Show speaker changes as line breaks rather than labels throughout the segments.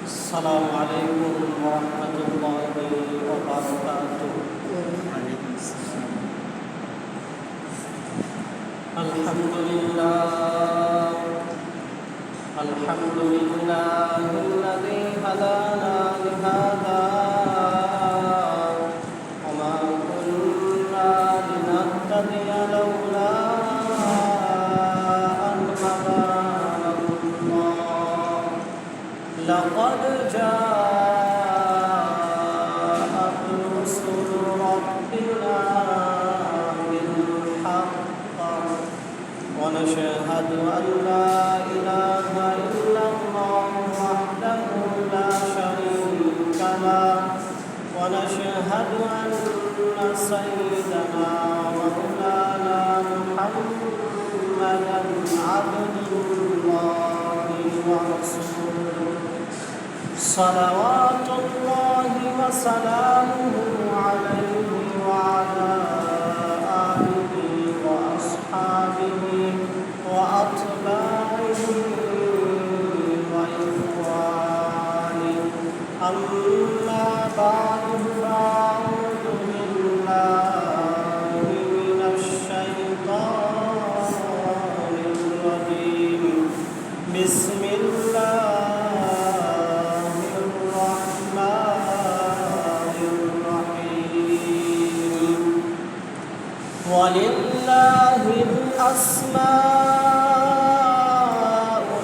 السلام عليكم ورحمة الله وبركاته. الحمد لله الذي هدانا لهذا وما كنا لنهتدي لولا أن هدانا الله. لقد جاءت رسل ربنا بالحق ونشهد أن لا إله إلا الله وحده لا شريك له ونشهد أن سيدنا ومولانا محمدا عبد الله ورسوله صلوات الله وسلامه عليه وعلى آله وأصحابه وأتباعه وإخوانه. أما بعد فأعوذ بالله من الشيطان الرجيم. بسم الله الرحمن الرحيم. ولله الأسماء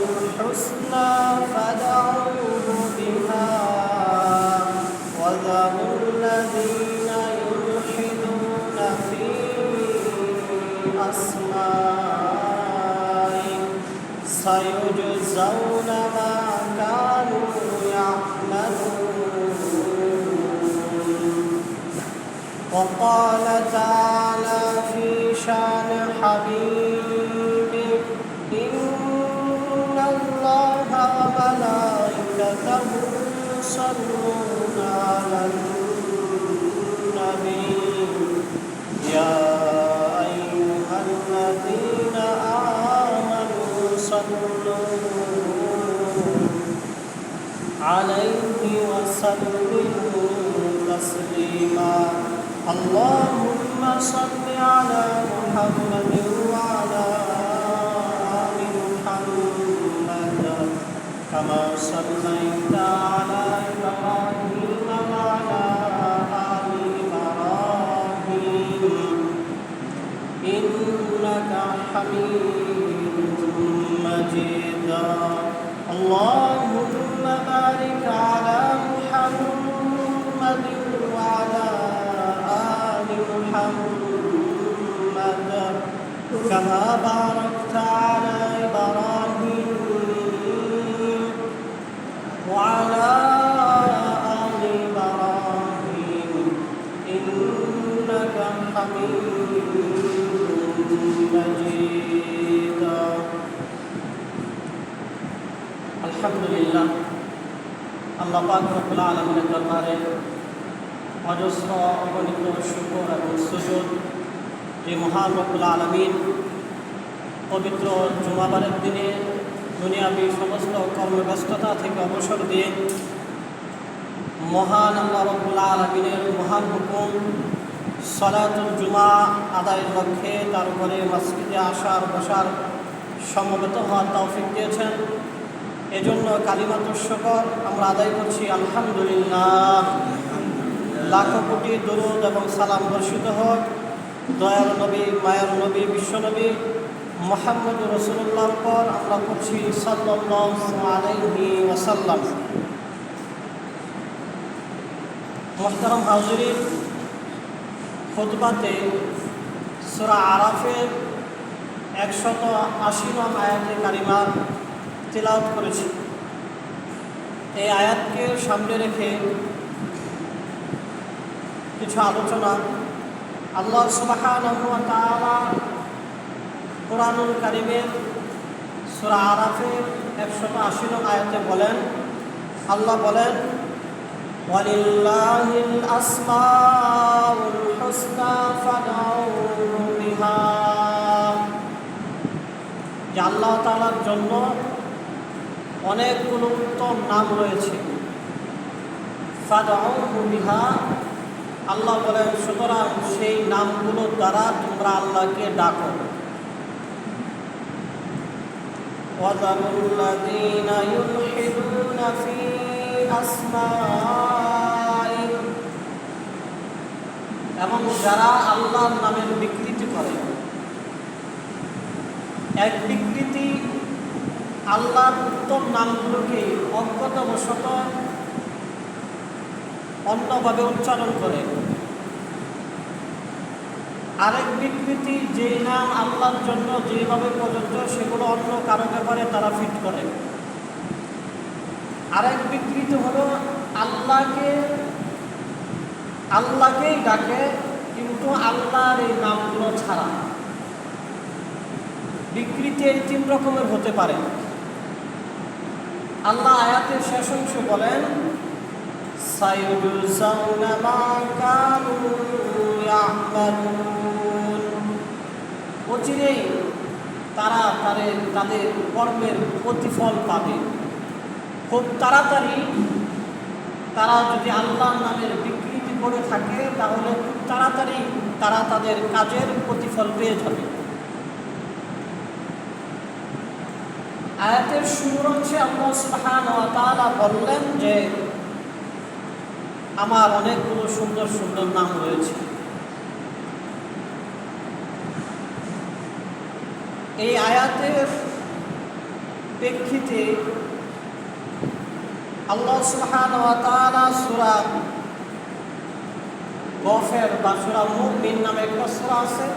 الحسنى فادعوه بها وذروا الذين يلحدون في أسمائه سيجزون ما كانوا يعملون. وقال تعالى في شان حبيبه إن الله وملائكته يصلون على النبي يا أيها الذين آمنوا صلوا عليه وسلموا تسليما. اللهم صل على محمد وعلى آل محمد كما صليت على إبراهيم وعلى آل إبراهيم إنك حميد مجيد. اللهم بارك على محمد وعلى آل محمد كما باركت على إبراهيم وعلى آل إبراهيم إنك حميد مجيد. الحمد لله আল্লাহ পাক রব্বুল আলামিনের দরবারে অজস্র অগণিত শুকর এবং সুজুদ যে মহান রব্বুল আলামিন পবিত্র জুমাবারের দিনে দুনিয়াবী সমস্ত কর্মব্যস্ততা থেকে অবসর দিয়ে মহান আল্লাহ রব্বুল আলামিনের মহান হুকুম সালাতুল জুমা আদায়ের লক্ষ্যে তার উপরে মসজিদে আসার বসার সমবেত হওয়ার তৌফিক দিয়েছেন। এজন্য কালিমাতুশ শুকর আমরা আদায় করছি আলহামদুলিল্লাহ। লাখো কোটি দরুদ এবং সালাম বর্ষিত হোক দয়ার নবী মায়ার নবী বিশ্বনবী মুহাম্মদ রাসূলুল্লাহর পর। আমরা করছি সাল্লাল্লাহু আলাইহি ওয়াসাল্লাম। মুহতারাম হাজিরিন, খুতবাতে সূরা আরাফের 180 নং আয়াতে কারিমা তিলাওয়াত করেছি। এই আয়াতকে সামনে রেখে কিছু আলোচনা। আল্লাহ সুবহানাহু ওয়া তাআলা কুরআনুল কারীমের সূরা আরাফের 180 নং আয়াতে বলেন, আল্লাহ বলেন ওয়ালিল্লাহিল আসমাউল হুসনা ফাদউহু বিহা। যে আল্লাহ তাআলার জন্য অনেকগুলো উত্তম নাম রয়েছে। ফাদউহু বিহা, আল্লাহ বলেন সুতরাং সেই নামগুলোর দ্বারা তোমরা আল্লাহকে ডাকো। ওয়াযারুল্লাযীনা ইউলহিদুনা ফী আসমাইহি, এবং যারা আল্লাহর নামের বিকৃতি করে। এক বিকৃতি আল্লাহর উত্তম নামগুলোকে অজ্ঞতাবশত অন্যভাবে উচ্চারণ করে। আরেক বিকৃতি যে নাম আল্লাহর জন্য যেভাবে প্রযোজ্য সেগুলো অন্য কারো ব্যাপারে তারা ফিট করে। আরেক বিকৃতি হলো আল্লাহকেই ডাকে কিন্তু আল্লাহর এই নামগুলো ছাড়া। বিকৃতি এই 3 রকমের হতে পারে। আল্লাহ আয়াতের শেষ অংশে বলেন সায়ুজজাউনা মা কানু ইয়ামালুন, অচিরেই তারা তাদের কর্মের প্রতিফল পাবে। খুব তাড়াতাড়ি তারা যদি আল্লাহর নামের বিকৃতি করে থাকে তাহলে খুব তাড়াতাড়ি তারা তাদের কাজের প্রতিফল পেয়ে যাবে। আয়াতের শুরুর অংশে আল্লাহ সুবহানাহু ওয়া তাআলা বললেন যে আমার অনেকগুলো সুন্দর সুন্দর নাম রয়েছে। এই আয়াতের প্রেক্ষিতে আল্লাহ সুবহানাহু ওয়া তাআলা সূরা গফের বা সূরা মুমিন নামে একটা সূরা আছে,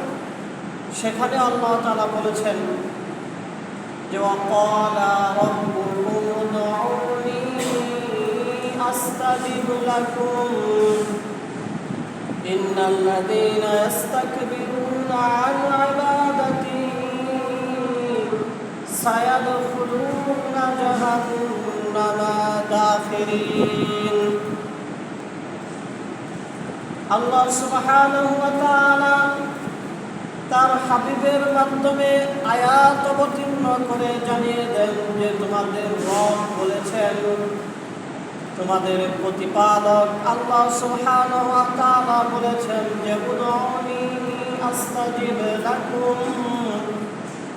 সেখানে আল্লাহ তাআলা বলেছেন যে ওয়াকালা রাব্বুকুম উদউনি আস্তাজিব লাকুম ইন্নাল্লাযীনা ইস্তাকবিরুনা আন ইবাদাতি সায়াদখুলুনা জাহান্নামা দাখিরিন। আল্লাহ সুবহানাহু ওয়া তাআলা তার হাবিবের মাধ্যমে আয়াত অবতীর্ণ করে জানিয়ে দেন যে তোমাদের রব বলেছেন, তোমাদের প্রতিপালক আল্লাহ সুবহানাহু ওয়া তাআলা বলেছেন যে উদউনি আস্তাজিব লাকুম,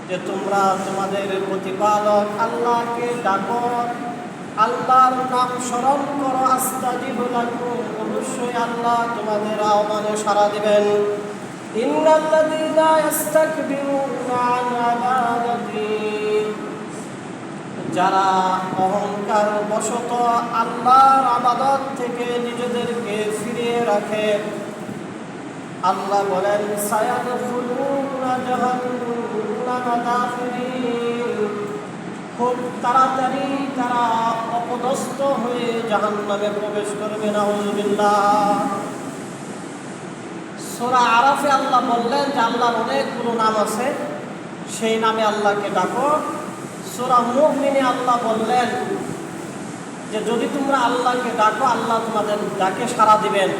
যে তোমরা তোমাদের প্রতিপালক আল্লাহকে ডাকো, আল্লাহর নাম স্মরণ করো। আস্তাজিব লাকুম, অবশ্যই আল্লাহ তোমাদের আহ্বানে সাড়া দিবেন। ইন্নাল্লাযীনা ইস্তাকবিরুনা আন ইবাদাতি, যারা অহংকার বশত আল্লাহর ইবাদত থেকে নিজেদেরকে ফিরিয়ে রাখে, আল্লাহ বলেন সায়াদখুলুনা জাহান্নামা দাখিরিন, খুব তাড়াতাড়ি তারা অপদস্থ হয়ে জাহান্নামে প্রবেশ করবে। নাউযুবিল্লাহ। সূরা আরাফে আল্লাহ বললেন যে আল্লাহর অনেকগুলো নাম আছে, সেই নামে আল্লাহকে ডাকো। সূরা মুমিনে আল্লাহ বললেন যে যদি তোমরা আল্লাহকে ডাকো আল্লাহ তোমাদের ডাকে সাড়া দিবেন।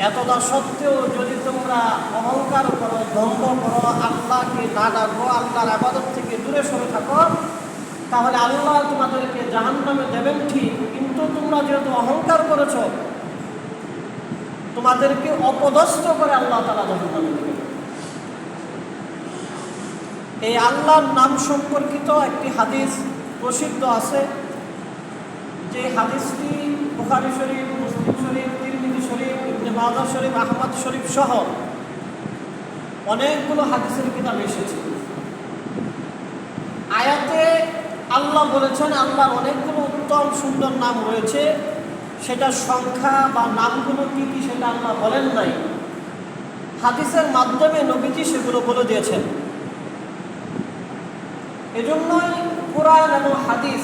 এতটা সত্ত্বেও যদি তোমরা অহংকার করো, দম্ভ করো, আল্লাহকে না ডাকো, আল্লাহর ইবাদত থেকে দূরে সরে থাকো, তাহলে আল্লাহ তোমাদেরকে জাহান্নামে দেবেন ঠিক, কিন্তু তোমরা যেহেতু অহংকার করেছো তোমাদেরকে অপদস্থ করে আল্লাহ তাআলা জাহান্নামে দেবেন। এই আল্লাহর নাম সম্পর্কিত একটি হাদিস প্রসিদ্ধ আছে, যে হাদিসটি বুখারী শরীফ, মুসলিম শরীফ, তিরমিজি শরীফ, ইবনে মাজাহ শরীফ, আহমদ শরীফ সহ অনেকগুলো হাদিসের কিতাবে এসেছে। আয়াতে আল্লাহ বলেছেন আল্লাহর অনেকগুলো উত্তম সুন্দর নাম রয়েছে, সেটা সংখ্যা বা নামগুলো কী কী সেটা আল্লাহ বলেন নাই, হাদিসের মাধ্যমে নবীজি সেগুলো বলে দিয়েছেন। এজন্যই কোরআন এবং হাদিস,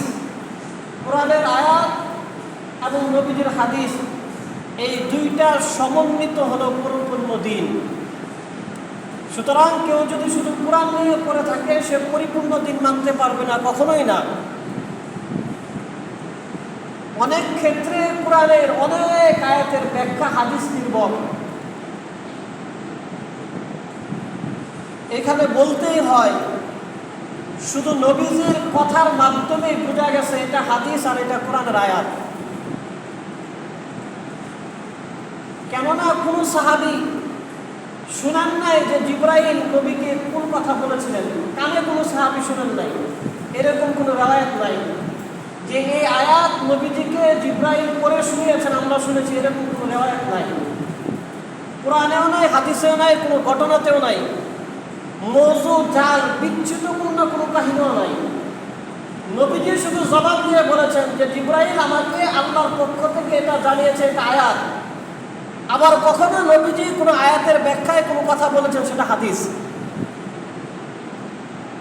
কোরআনের আয়াত এবং নবীজির হাদিস, এই দুইটা সমন্বিত হলো পরিপূর্ণ দিন। সুতরাং কেউ যদি শুধু কোরআন নিয়ে পড়ে থাকে সে পরিপূর্ণ দিন মানতে পারবে না, কখনোই না। অনেক ক্ষেত্রে কোরআনের অনেক আয়াতের ব্যাখ্যা হাদিস নির্ভর। এখানে বলতেই হয় শুধু নবীজির কথার মাধ্যমে বোঝা গেছে এটা হাদিস আর এটা কোরআনের আয়াত। কেননা কোনো সাহাবী শুনান নাই যে জিবরাইল নবীকে কোন কথা বলেছিলেন, কানে কোনো সাহাবী শুনান নাই, এরকম কোনো রিওয়ায়াত নাই যে এই আয়াত নবীজিকে জিবরাইল পড়ে শুনিয়েছেন আমরা শুনেছি, এরকম কোনো রিওয়ায়াত নাই। কোরআনেও নাই, হাদিসেও নাই, কোনো ঘটনাতেও নাই। মওযু, জাল, বিচ্যুতপূর্ণ কোনো কাহিনীও নাই। নবীজি শুধু জবাব দিয়ে বলেছেন যে জিবরাইল আমাকে আল্লাহর পক্ষ থেকে এটা জানিয়েছে, এটা আয়াত। আবার কখনো নবীজি কোনো আয়াতের ব্যাখ্যায় কোনো কথা বলেছেন, সেটা হাদিস।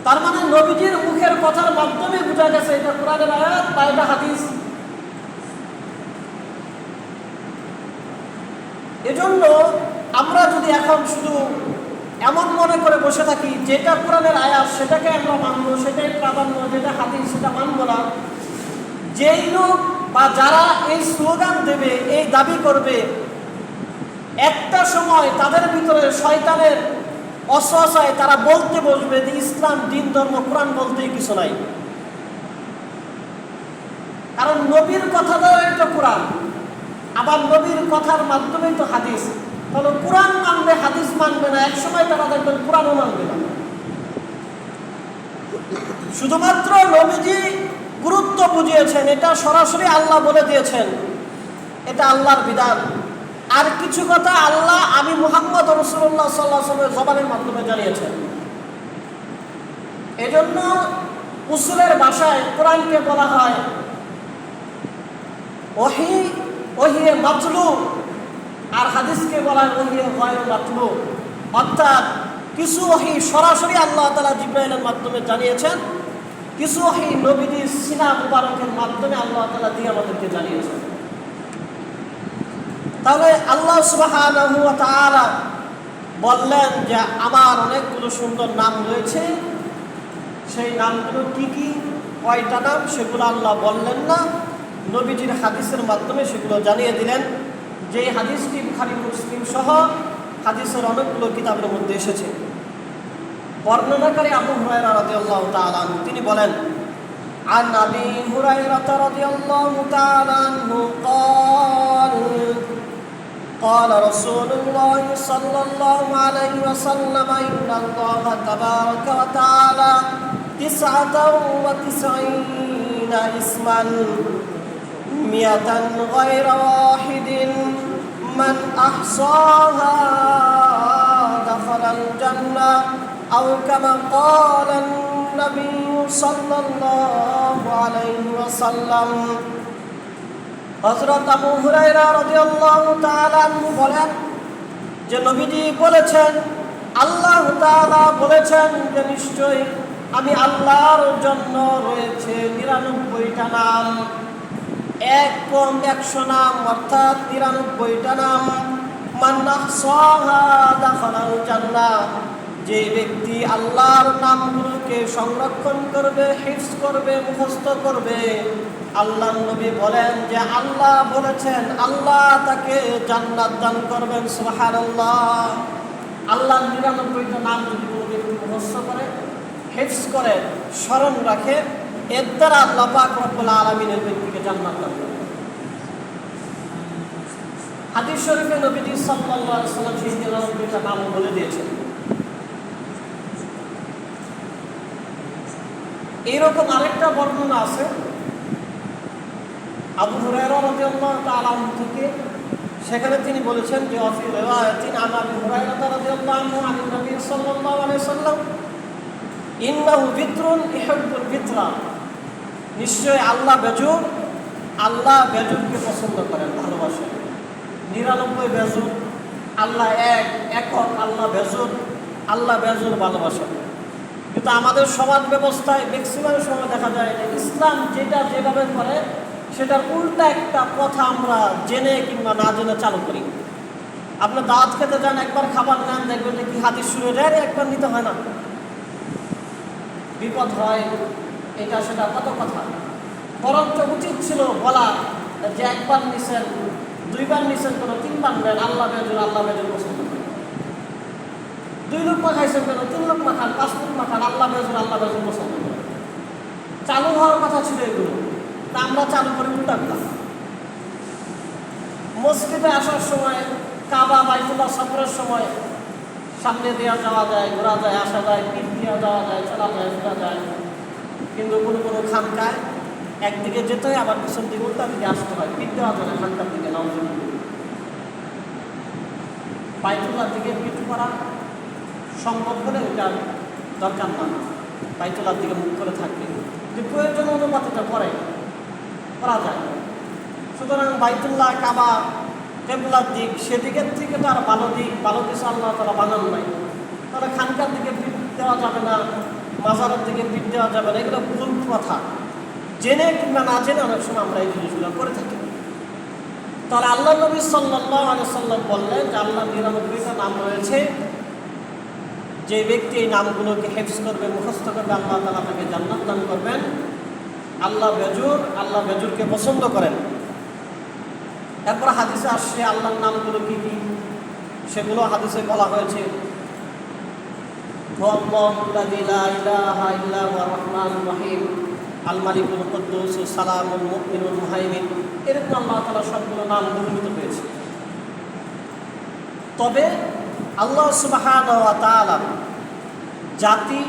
তার মানে নবীজির মুখের কথার মাধ্যমে বোঝা গেছে এটা কোরআনের আয়াত বা এটা হাদিস। এজন্য আমরা যদি এখন শুধু এমন মনে করে বসে থাকি যেটা কোরআনের আয়াত সেটাকে আমরা মানবো, সেটাই প্রাধান্য, যেটা হাদিস সেটা মানবো না, যেই লোক বা যারা এই স্লোগান দেবে, এই দাবি করবে, একটা সময় তাদের ভিতরে শয়তানের অসহায় তারা বলতে বসবে যে ইসলাম দিন ধর্ম কোরআন বলতেই কিছু নাই। কারণ নবীর কথা দ্বারা এটা কোরআন, আবার নবীর কথার মাধ্যমেই তো হাদিস। তাহলে কোরআন মানবে, হাদিস মানবে না, একসময় তারা দেখবেন কোরআনও মানবে না। শুধুমাত্র নবীজি গুরুত্ব বুঝিয়েছেন, এটা সরাসরি আল্লাহ বলে দিয়েছেন, এটা আল্লাহর বিধান। আর কিছু কথা আল্লাহ আমি মুহাম্মদ রাসূলুল্লাহ সাল্লাল্লাহু আলাইহি ওয়াসাল্লামের জবানের মাধ্যমে জানিয়েছেন। এজন্য উসুলের ভাষায় কোরআনকে বলা হয় ওহী, ওহিয়ে মাতলু, আর হাদিসকে বলা হয় ওহিয়ে গায়রু মাতলু। অর্থাৎ কিছু ওহী সরাসরি আল্লাহ তাআলা জিবরাইলের মাধ্যমে জানিয়েছেন, কিছু ওহী নবীজির সিনা মুবারকের মাধ্যমে আল্লাহ তাআলা দিয়ে আমাদেরকে জানিয়েছেন। তাহলে আল্লাহ সুবহানাহু ওয়া তাআলা বললেন যে আমার অনেকগুলো সুন্দর নাম রয়েছে, সেই নামগুলো কি কি, কয়টা নাম, সেগুলো আল্লাহ বললেন না, নবীজির হাদিসের মাধ্যমে সেগুলো জানিয়ে দিলেন। যে হাদিসটি বুখারী মুসলিম সহ হাদিসের অনেকগুলো কিতাবের মধ্যে এসেছে। বর্ণনাকারী আবু হুরায়রা রাদিয়াল্লাহু তাআলা আনহু তিনি বলেন, আন আবি হুরায়রা রাদিয়াল্লাহু তাআলা আনহু قال رسول الله صلى الله عليه وسلم إن الله تبارك وتعالى 99 اسما 100 غير واحد من أحصاها دخل الجنة أو كما قال النبي صلى الله عليه وسلم। হযরত আবু হুরায়রা রাদিয়াল্লাহু তাআলা আনহু বলেন যে নবীজি বলেছেন, আল্লাহ তাআলা বলেছেন যে নিশ্চয়ই আমি আল্লাহর জন্য রয়েছে 99টা নাম, এক কম 100 নাম, অর্থাৎ 99টা নাম। মান আহসাহা দাখালাল জান্নাহ, যে ব্যক্তি আল্লাহর নামগুলোকে সংরক্ষণ করবে, হিফজ করবে, মুখস্থ করবে, আল্লাহর নবী বলেন যে আল্লাহ বলেছেন আল্লাহ তাকে জান্নাত দান করবেন। সুবহানাল্লাহ। আল্লাহর 99টা নাম যদি কোনো ব্যক্তি মুখস্থ করে, হিফজ করে, স্মরণ রাখে, এর দ্বারা আল্লাহ পাক রব্বুল আলামিনের ব্যক্তিকে জান্নাত দান করবেন। হাদিস শরীফে নবীজি সাল্লাল্লাহু আলাইহি ওয়াসাল্লাম সেই 99টা নাম বলে দিয়েছেন। এইরকম আরেকটা বর্ণনা আছে আবু হুরায়রা রাদিয়াল্লাহু তাআলা আনহু থেকে, সেখানে তিনি বলেছেন যে অফি রিওয়ায়াতিন আন আবি হুরায়রা রাদিয়াল্লাহু আনহু আন নবী সাল্লাল্লাহু আলাইহি ওয়াসাল্লাম ইন্নাহু বিত্রুন ইউহিব্বুল বিত্রা, নিশ্চয় আল্লাহ বেজুর, আল্লাহ বেজুরকে পছন্দ করেন, ভালোবাসেন। 99 বেজুর, আল্লাহ একক, আল্লাহ বেজুর, আল্লাহ বেজুর ভালোবাসেন। কিন্তু আমাদের সমাজ ব্যবস্থায় ম্যাক্সিমাম সময় দেখা যায় যে ইসলাম যেটা যেভাবে করে সেটার উল্টা একটা কথা আমরা জেনে কিংবা না জেনে চালু করি। আপনার দাওয়াত খেতে যান, একবার খাবার নেন, দেখবেন যে কি হাদিস শুরু হয়ে যায়, একবার নিতে হয় না, বিপদ হয়, এটা সেটা কত কথা। বরঞ্চ উচিত ছিল বলা যে একবার নিছেন, 2বার নিছেন, কোনো 3বার নেন, আল্লাহ বেজুর, আল্লাহ বেজুর পছন্দ করেন। 2 লোকমা খাইছেন কেন, 3 লোকমা খান, 5 লোকমা খান, আল্লাহ বেজুর পছন্দ করে। চালু হওয়ার কথা ছিল এগুলো, তা আমরা চালু করে উল্টাগুলা। মসজিদে আসার সময় কাবা বাইতুল্লাহ সফরের সময় সামনে দেওয়া যাওয়া যায়, ঘোরা যায়, আসা যায়, পিঠ দেওয়া যাওয়া যায়, চলা যায়, ফেরা যায়। কিন্তু কোনো কোনো খানকায় একদিকে যেতে হয়, আবার পিছন দিকে উল্টা দিকে আসতে হয়, পিঠ দেওয়া যায় না খানকার দিকে। বাইতুল্লাহর দিকে পিঠ করা সম্ভব হলে ওটা দরকার না, বাইতুল্লাহর দিকে মুখ করে থাকবে, কিন্তু প্রয়োজন অনুপাতিটা করা যায়। সুতরাং বাইতুল্লাহ কাবা কেবলার দিক, সেদিকের থেকে তো আর ভালো কিছু আল্লাহ তারা বানান নাই। তাহলে খানকার দিকে পিঠ দেওয়া যাবে না, মাজারের দিকে পিঠ দেওয়া যাবে না, এগুলো ভুল কথা। জেনে কিংবা না জেনে অনেক সময় আমরা এই জিনিসগুলো করে থাকি। তাহলে আল্লাহ নবী সাল্লাল্লাহু আলাইহি ওয়াসাল্লাম বললেন যে আল্লাহর 99টা নাম রয়েছে, যে ব্যক্তি এই নামগুলোকে হেফজ করবে, মুখস্থ করবে, আল্লাহ তাআলা তাকে জান্নাত দান করবেন। আল্লাহ বেজুরকে পছন্দ করেন। এরপর হাদিসে আসছে আল্লাহর নামগুলো কি কি, সেগুলো হাদিসে বলা হয়েছে। আল্লাহুল্লাযী লা ইলাহা ইল্লা হুয়ার রহমানুর রহিম, আল মালিকুল কুদ্দুস সালামুল মুমিনুল মুহাইমিন, এরকম আল্লাহ তাআলা সবগুলো নাম বর্ণিত হয়েছে। তবে আল্লাহ সুবহানাহু ওয়া তাআলা জাতি,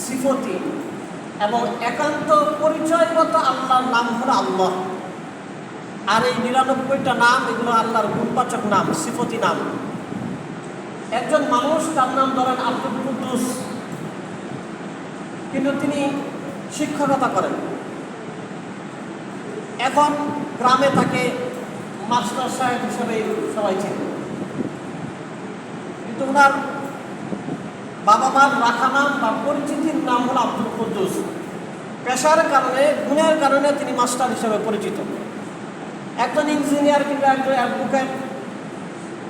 সিফতি এবং একান্ত পরিচয়গত আল্লাহর নাম হলো আল্লাহ। আর এই 99টা নাম, এগুলো আল্লাহর গুণবাচক নাম, সিফতি নাম। একজন মানুষ, তার নাম ধরেন আব্দুল কুদ্দুস, কিন্তু তিনি শিক্ষকতা করেন। এখন গ্রামে তাকে মাস্টার সাহেব হিসেবে সবাই চেনে, কিন্তু ওনার বাবা মার রাখা নাম বা পরিচিতির নাম হলো আব্দুল কুদ্দুস। পেশার কারণে, গুণের কারণে তিনি মাস্টার হিসেবে পরিচিত। একজন ইঞ্জিনিয়ার কিংবা একজন অ্যাডভোকেট,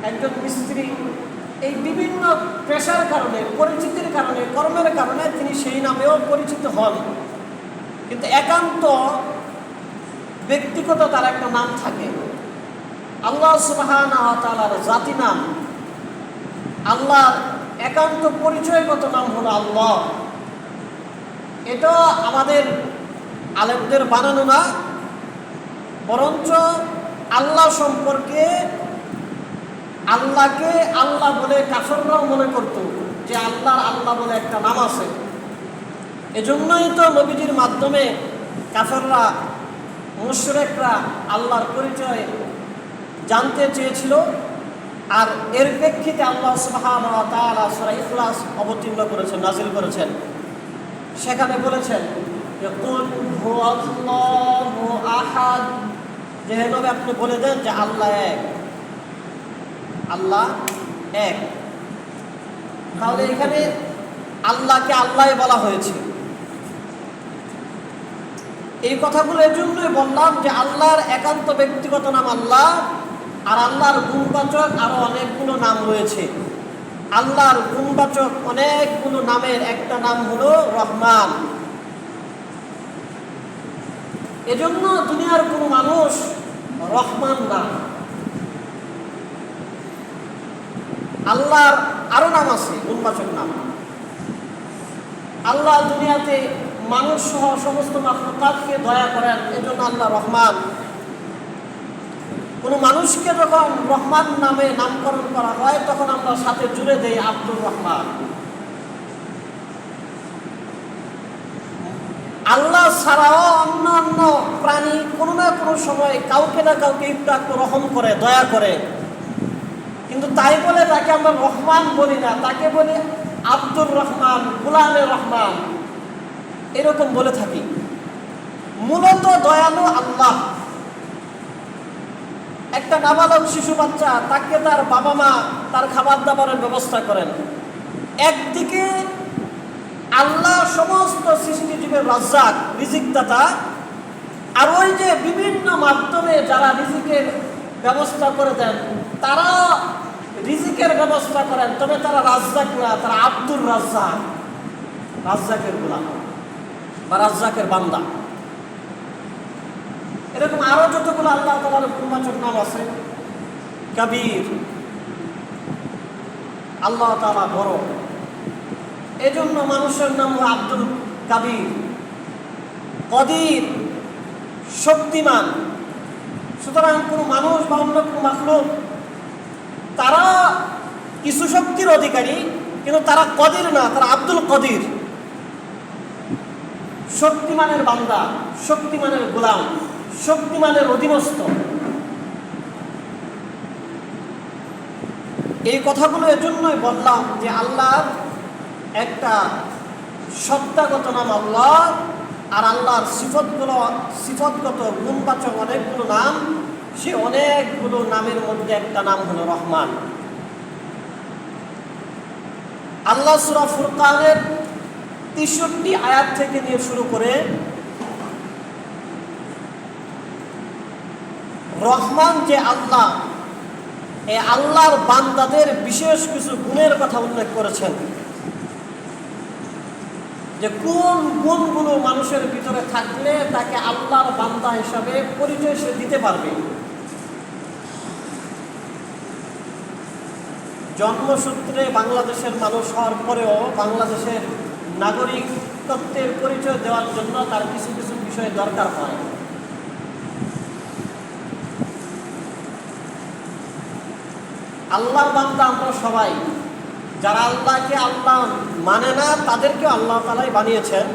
একজন মিস্ত্রি, এই বিভিন্ন পেশার কারণে, পরিচিতির কারণে, কর্মের কারণে তিনি সেই নামেও পরিচিত হন। কিন্তু একান্ত ব্যক্তিগত তার একটা নাম থাকে। আল্লাহ সুবহানাহু ওয়া তাআলার জাতি নাম, আল্লাহর একান্ত পরিচয়গত নাম হলো আল্লাহ। এটা আমাদের আলেমদের বানানো না, বরঞ্চ আল্লাহ সম্পর্কে, আল্লাহকে আল্লাহ বলে কাফেররাও মনে করত যে আল্লাহ বলে একটা নাম আছে। এজন্যই তো নবীজির মাধ্যমে কাফেররা, মুশরিকরা আল্লাহর পরিচয় জানতে চেয়েছিল। আর এর প্রেক্ষিতে আল্লাহ সুবহানাহু ওয়া তাআলা সূরা ইখলাস অবতীর্ণ করেছেন, নাজিল করেছেন। সেখানে বলেছেন যে কুল হুয়াল্লাহু আহাদ, যে হে নবী আপনি বলে দেন যে আল্লাহ এক, আল্লাহ এক। তাহলে এখানে আল্লাহকে আল্লাহ বলা হয়েছে। এই কথাগুলো এজন্যই বললাম যে আল্লাহর একান্ত ব্যক্তিগত নাম আল্লাহ, আর আল্লাহর গুণবাচক আরো অনেকগুলো নাম রয়েছে। আল্লাহর গুণবাচক অনেকগুলো নামের একটা নাম হলো রহমান। এজন্য দুনিয়ার কোনো মানুষ রহমান না। আল্লাহর আরো নাম আছে, গুণবাচক নাম। আল্লাহ দুনিয়াতে মানুষ সহ সমস্ত মাখলুকাতকে দয়া করেন, এজন্য আল্লাহ রহমান। কোনো মানুষকে যখন রহমান নামে নামকরণ করা হয়, তখন আমরা সাথে জুড়ে দেই আব্দুর রহমান। আল্লাহ ছাড়াও অন্যান্য প্রাণী কোনো না কোনো সময় কাউকে না কাউকে একটু রহম করে, দয়া করে, কিন্তু তাই বলে তাকে আমরা রহমান বলি না, তাকে বলি আব্দুর রহমান, গোলামে রহমান, এরকম বলে থাকি। মূলত দয়ালু আল্লাহ। একটা নাবালক শিশু বাচ্চা, তাকে তার বাবা মা তার খাবার দাবারের ব্যবস্থা করেন। একদিকে আল্লাহ সমস্ত সৃষ্টিজীবের রাজ্জাক, রিজিক দাতা, আর ওই যে বিভিন্ন মাধ্যমে যারা রিজিকের ব্যবস্থা করে দেন, তারা রিজিকের ব্যবস্থা করেন, তবে তারা রাজ্জাক না, তারা আব্দুর রাজ্জাক, রাজ্জাকের গোলাম বা রাজ্জাকের বান্দা। এরকম আরো যতগুলো আল্লাহ তাআলার গুণবাচক নাম আছে। কবির, আল্লাহ তাআলা বড়। এজন্য মানুষের নাম আব্দুল কাদির, কদির, শক্তিমান। সুতরাং কোনো মানুষ বা অন্য কোনো মাখলুক তারা কিছু শক্তির অধিকারী, কিন্তু তারা কদির না, তারা আব্দুল কদির, শক্তিমানের বান্দা, শক্তিমানের গোলাম, শক্তিমানের অধীনস্থ। এই কথাগুলো এজন্যই বললাম যে আল্লাহর একটা সত্তাগত নাম আল্লাহ, আর আল্লাহর সিফতগত গুণবাচক অনেকগুলো নাম। সে অনেকগুলো নামের মধ্যে একটা নাম হলো রহমান। আল্লাহ সূরা ফুরকানের ৬৩ আয়াত থেকে নিয়ে শুরু করে রহমান যে আল্লাহ, এই আল্লাহর বান্দাদের বিশেষ কিছু গুণের কথা উল্লেখ করেছেন, যে কোন গুণগুলো মানুষের ভিতরে থাকলে তাকে আল্লাহর বান্দা হিসাবে পরিচয় সে দিতে পারবে। জন্মসূত্রে বাংলাদেশের মানুষ হওয়ার পরেও বাংলাদেশের নাগরিকত্বের পরিচয় দেওয়ার জন্য তার কিছু কিছু বিষয় দরকার হয়। আল্লাহর বান্দা আমরা সবাই, যারা আল্লাহকে আল্লাহ মানে না তাদেরকে আল্লাহ তাআলাই বানিয়েছেন।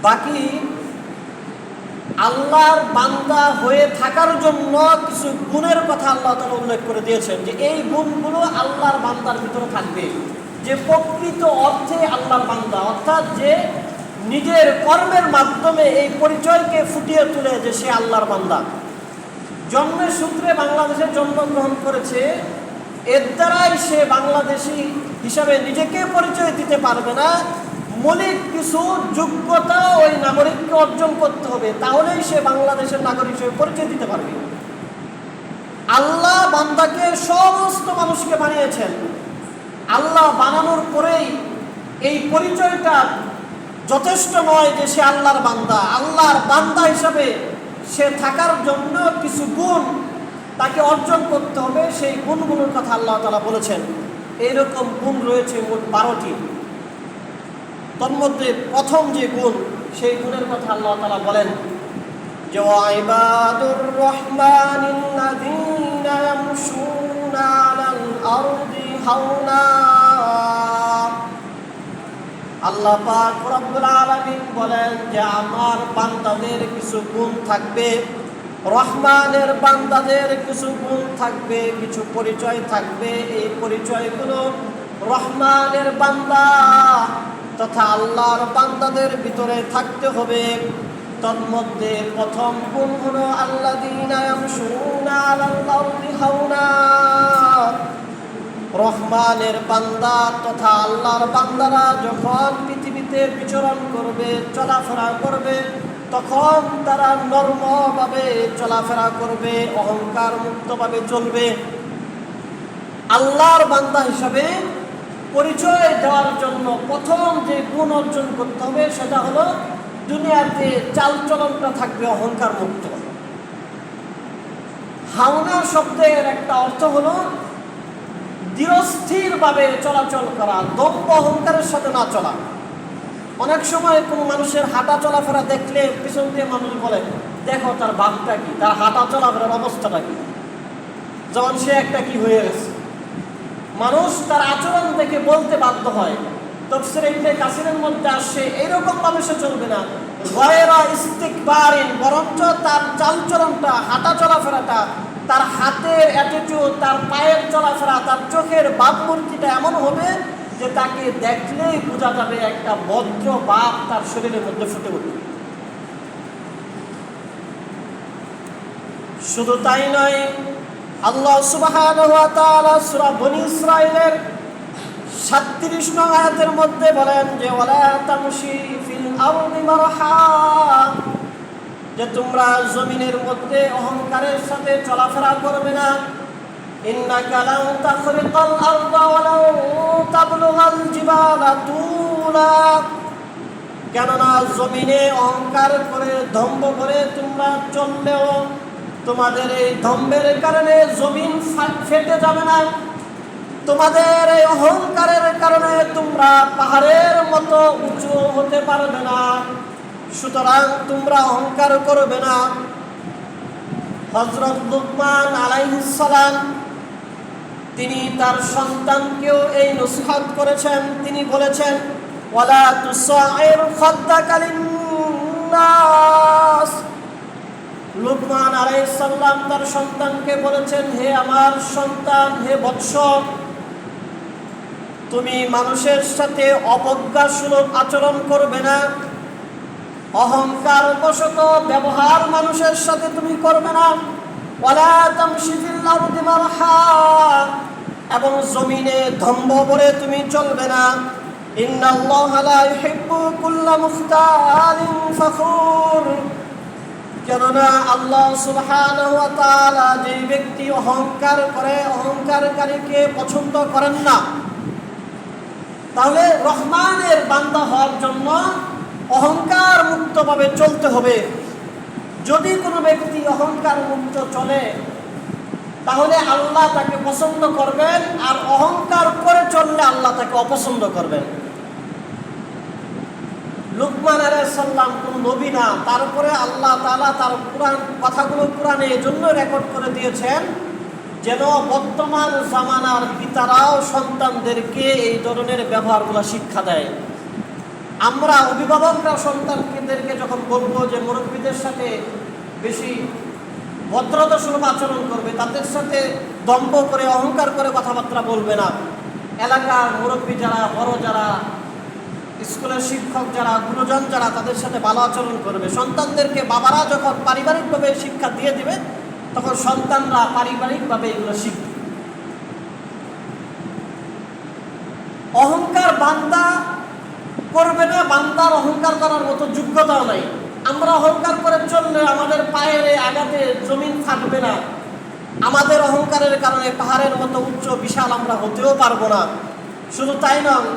বাকি আল্লাহর বান্দা হয়ে থাকার জন্য কিছু গুণের কথা আল্লাহ তাআলা উল্লেখ করে দিয়েছেন, যে এই গুণগুলো আল্লাহর বান্দার ভিতরে থাকবে, যে প্রকৃত অর্থে আল্লাহর বান্দা, অর্থাৎ যে নিজের কর্মের মাধ্যমে এই পরিচয়কে ফুটিয়ে তুলে যে সে আল্লাহর বান্দা। জন্মের সূত্রে বাংলাদেশে জন্মগ্রহণ করেছে, এর দ্বারাই সে বাংলাদেশি হিসাবে নিজেকে পরিচয় দিতে পারবে না। মৌলিক কিছু যোগ্যতা ওই নাগরিককে অর্জন করতে হবে, তাহলেই সে বাংলাদেশের নাগরিক হিসেবে পরিচয় দিতে পারবে। আল্লাহ বান্দাকে সমস্ত মানুষকে বানিয়েছেন। আল্লাহ বানানোর পরেই এই পরিচয়টা যথেষ্ট নয় যে সে আল্লাহর বান্দা। আল্লাহর বান্দা হিসাবে সে থাকার জন্য কিছু গুণ তাকে অর্জন করতে হবে। সেই গুণগুলোর কথা আল্লাহ তাআলা বলেছেন। এইরকম গুণ রয়েছে মোট ১২টি। তন্মধ্যে প্রথম যে গুণ, সেই গুণের কথা আল্লাহ তাআলা বলেন যে ওয়াইবাদুর রহমানিল্লাযীনা ইয়ামশুনা আলাল আরদি হাওনা। আল্লাহ পাক রব্বুল আলামিন বলেন যে আমার বান্দাদের কিছু গুণ থাকবে, রহমানের বান্দাদের কিছু গুণ থাকবে, কিছু পরিচয় থাকবে। এই পরিচয়গুলো রহমানের বান্দা তথা আল্লাহর বান্দাদের ভিতরে থাকতে হবে। তন্মধ্যে প্রথম গুণ হলো আল্লাযীনা ইয়ামশুনা আলাল আরদি হাওনা। রহমানের বান্দা তথা আল্লাহর বান্দারা যখন পৃথিবীতে বিচরণ করবে, চলাফেরা করবে, তখন তারা নরমভাবে চলাফেরা করবে, অহংকার মুক্তভাবে চলবে। আল্লাহর বান্দা হিসাবে পরিচয় দেওয়ার জন্য প্রথম যে গুণ অর্জন করতে হবে সেটা হলো দুনিয়াতে চালচলনটা থাকবে অহংকার মুক্ত। হাওনা শব্দের একটা অর্থ হলো ধীরস্থিরভাবে চলাচল করা, দম্ভ অহংকারের সাথে না চলা। অনেক সময় কোনো মানুষের হাঁটা চলাফেরা দেখলে পিছন দিয়ে মানুষ বলে, দেখো তার ভাবটা কি, তার হাঁটা চলাফেরার অবস্থাটা কি, যেমন সে একটা কি হয়ে গেছে। মানুষ তার আচরণ দেখে বলতে বাধ্য হয়। তাফসীরে ইবনে কাসিরের মধ্যে আসছে এইরকম ভাবে সে চলবে না, গায়রা ইস্তিকবারিন, বরঞ্চ তার চালচলনটা, হাঁটা চলাফেরাটা, তার হাতের অ্যাটিটিউড, তার পায়ের চলাফেরা, তার চোখের ভাবমূর্তিটা এমন হবে যে তাকে দেখলেই বোঝা যাবে একটা ভদ্র ভাব তার শরীরের মধ্যে ফুটে উঠবে। শুধু তাই নয়, আল্লাহ সুবহানাহু ওয়া তাআলা সূরা বনী ইসরাঈলের ৩৭ নং আয়াতের মধ্যে বলেন যে ওয়ালা তামশি ফিল আরদি মারহা, যে তোমরা জমিনের মধ্যে অহংকারের সাথে চলাফেরা করবে না। ইন্নাকা লান তাখরিকাল আরদা ওয়া লান তাবলুগাল জিবালা তুলা, কেননা জমিনে অহংকার করে দম্ভ করে তোমরা চললেও তোমাদের এই দম্ভের কারণে জমিন ফেটে যাবে না, তোমাদের এই অহংকারের কারণে তোমরা পাহাড়ের মতো উঁচু হতে পারবে না, সুতরাং তোমরা অহংকার করবে না। হযরত লুকমান আলাইহিস সালাম তিনি তার সন্তানকেও এই নসিহত করেছেন। তিনি বলেছেন, ওয়ালা তুসাইর খাদ্দাকা লিন্নাস। লুকমান আলাইহিস সালাম তার সন্তানকে বলেছেন, হে আমার সন্তান, হে বৎস, তুমি মানুষের সাথে অবজ্ঞাসুলভ আচরণ করবে না, অহংকার বশত ব্যবহার মানুষের সাথে তুমি করবে না। ওয়ালা তামশি ফিল আরদি মারহা, এবং জমিনে ধম্ব করে তুমি চলবে না। ইন্নাল্লাহা লা ইউহিব্বু কুল্লা মুখতালিন ফখুর, কেননা আল্লাহ সুবহানাহু ওয়া তাআলা যে ব্যক্তি অহংকার করে, অহংকারকারীকে পছন্দ করেন না। তাহলে রহমানের বান্দা হওয়ার জন্য অহংকার মুক্তভাবে চলতে হবে। যদি কোনো ব্যক্তি অহংকার মুক্ত চলে তাহলে আল্লাহ তাকে পছন্দ করবেন, আর অহংকার করে চললে আল্লাহ তাকে অপছন্দ করবেন। লুকমান আলাইহিস সালাম কোন নবী না, তারপরে আল্লাহ তাআলা তার কথাগুলো কোরআনে এজন্য রেকর্ড করে দিয়েছেন যেন বর্তমান জামানার পিতারাও সন্তানদেরকে এই ধরনের ব্যবহারগুলো শিক্ষা দেয়। আমরা অভিভাবকরা সন্তানদেরকে যখন বলবো যে মুরব্বীদের সাথে বেশি ভদ্রতা সুলভ আচরণ করবে, তাদের সাথে দম্ভ করে অহংকার করে কথাবার্তা বলবে না, এলাকার মুরব্বী যারা, বড় যারা, স্কুলের শিক্ষক যারা, গুরুজন যারা, তাদের সাথে ভালো আচরণ করবে। সন্তানদেরকে বাবারা যখন পারিবারিকভাবে শিক্ষা দিয়ে দিবে তখন সন্তানরা পারিবারিকভাবে এগুলো শিখবে। অহংকার বান্দা করবে না, বান্দার অহংকার করার মতো যোগ্যতাও নাই। আমরা অহংকার করে চললে আমাদের পায়ের আঘাতে জমিন থাকবে না, আমাদের অহংকারের কারণে পাহাড়ের মতো উচ্চ বিশাল আমরা হতেও পারবো না। শুধু তাই নয়,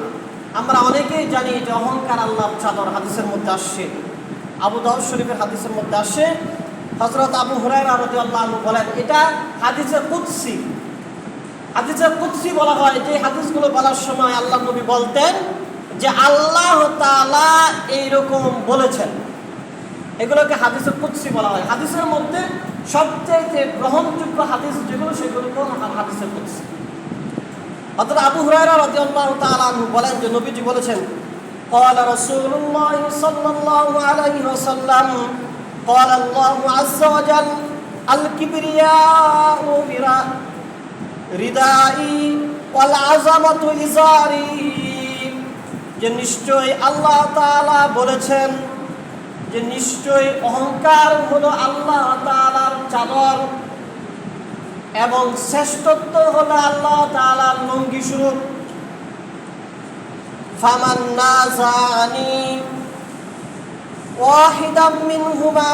আমরা অনেকেই জানি যে অহংকার আল্লাহর চাদর। হাদিসের মধ্যে আসছে, আবু দাউদ শরীফের হাদিসের মধ্যে আসছে, হযরত আবু হুরায়রা রাদিয়াল্লাহু আনহু বলেন, এটা হাদিসে কুদসি। হাদিসে কুদসি বলা হয় যে হাদিসগুলো বলার সময় আল্লাহ নবী বলতেন যে আল্লাহ তাআলা এইরকম বলেছেন, এগুলোকে হাদিসে কুদসি বলা হয়। হাদিসের মধ্যে সবচেয়ে গ্রহণযোগ্য হাদিস যেগুলো সেগুলোকে হাদিসে কুদসি। হযরত আবু হুরায়রা রাদিয়াল্লাহু তাআলা আনহু বলেন যে নবীজি বলেছেন, قال رسول الله صلى الله عليه وسلم قال الله عز وجل الكبرياء ردائي والعظمة إزاري। যে নিশ্চয় আল্লাহ তাআলা বলেছেন যে নিশ্চয় অহংকার হলো আল্লাহ তাআলার চাদর এবং শ্রেষ্ঠত্ব হলো আল্লাহ তাআলার লুঙ্গি স্বরূপ। ফামান নাযানি ওয়াহিদাম মিনহুমা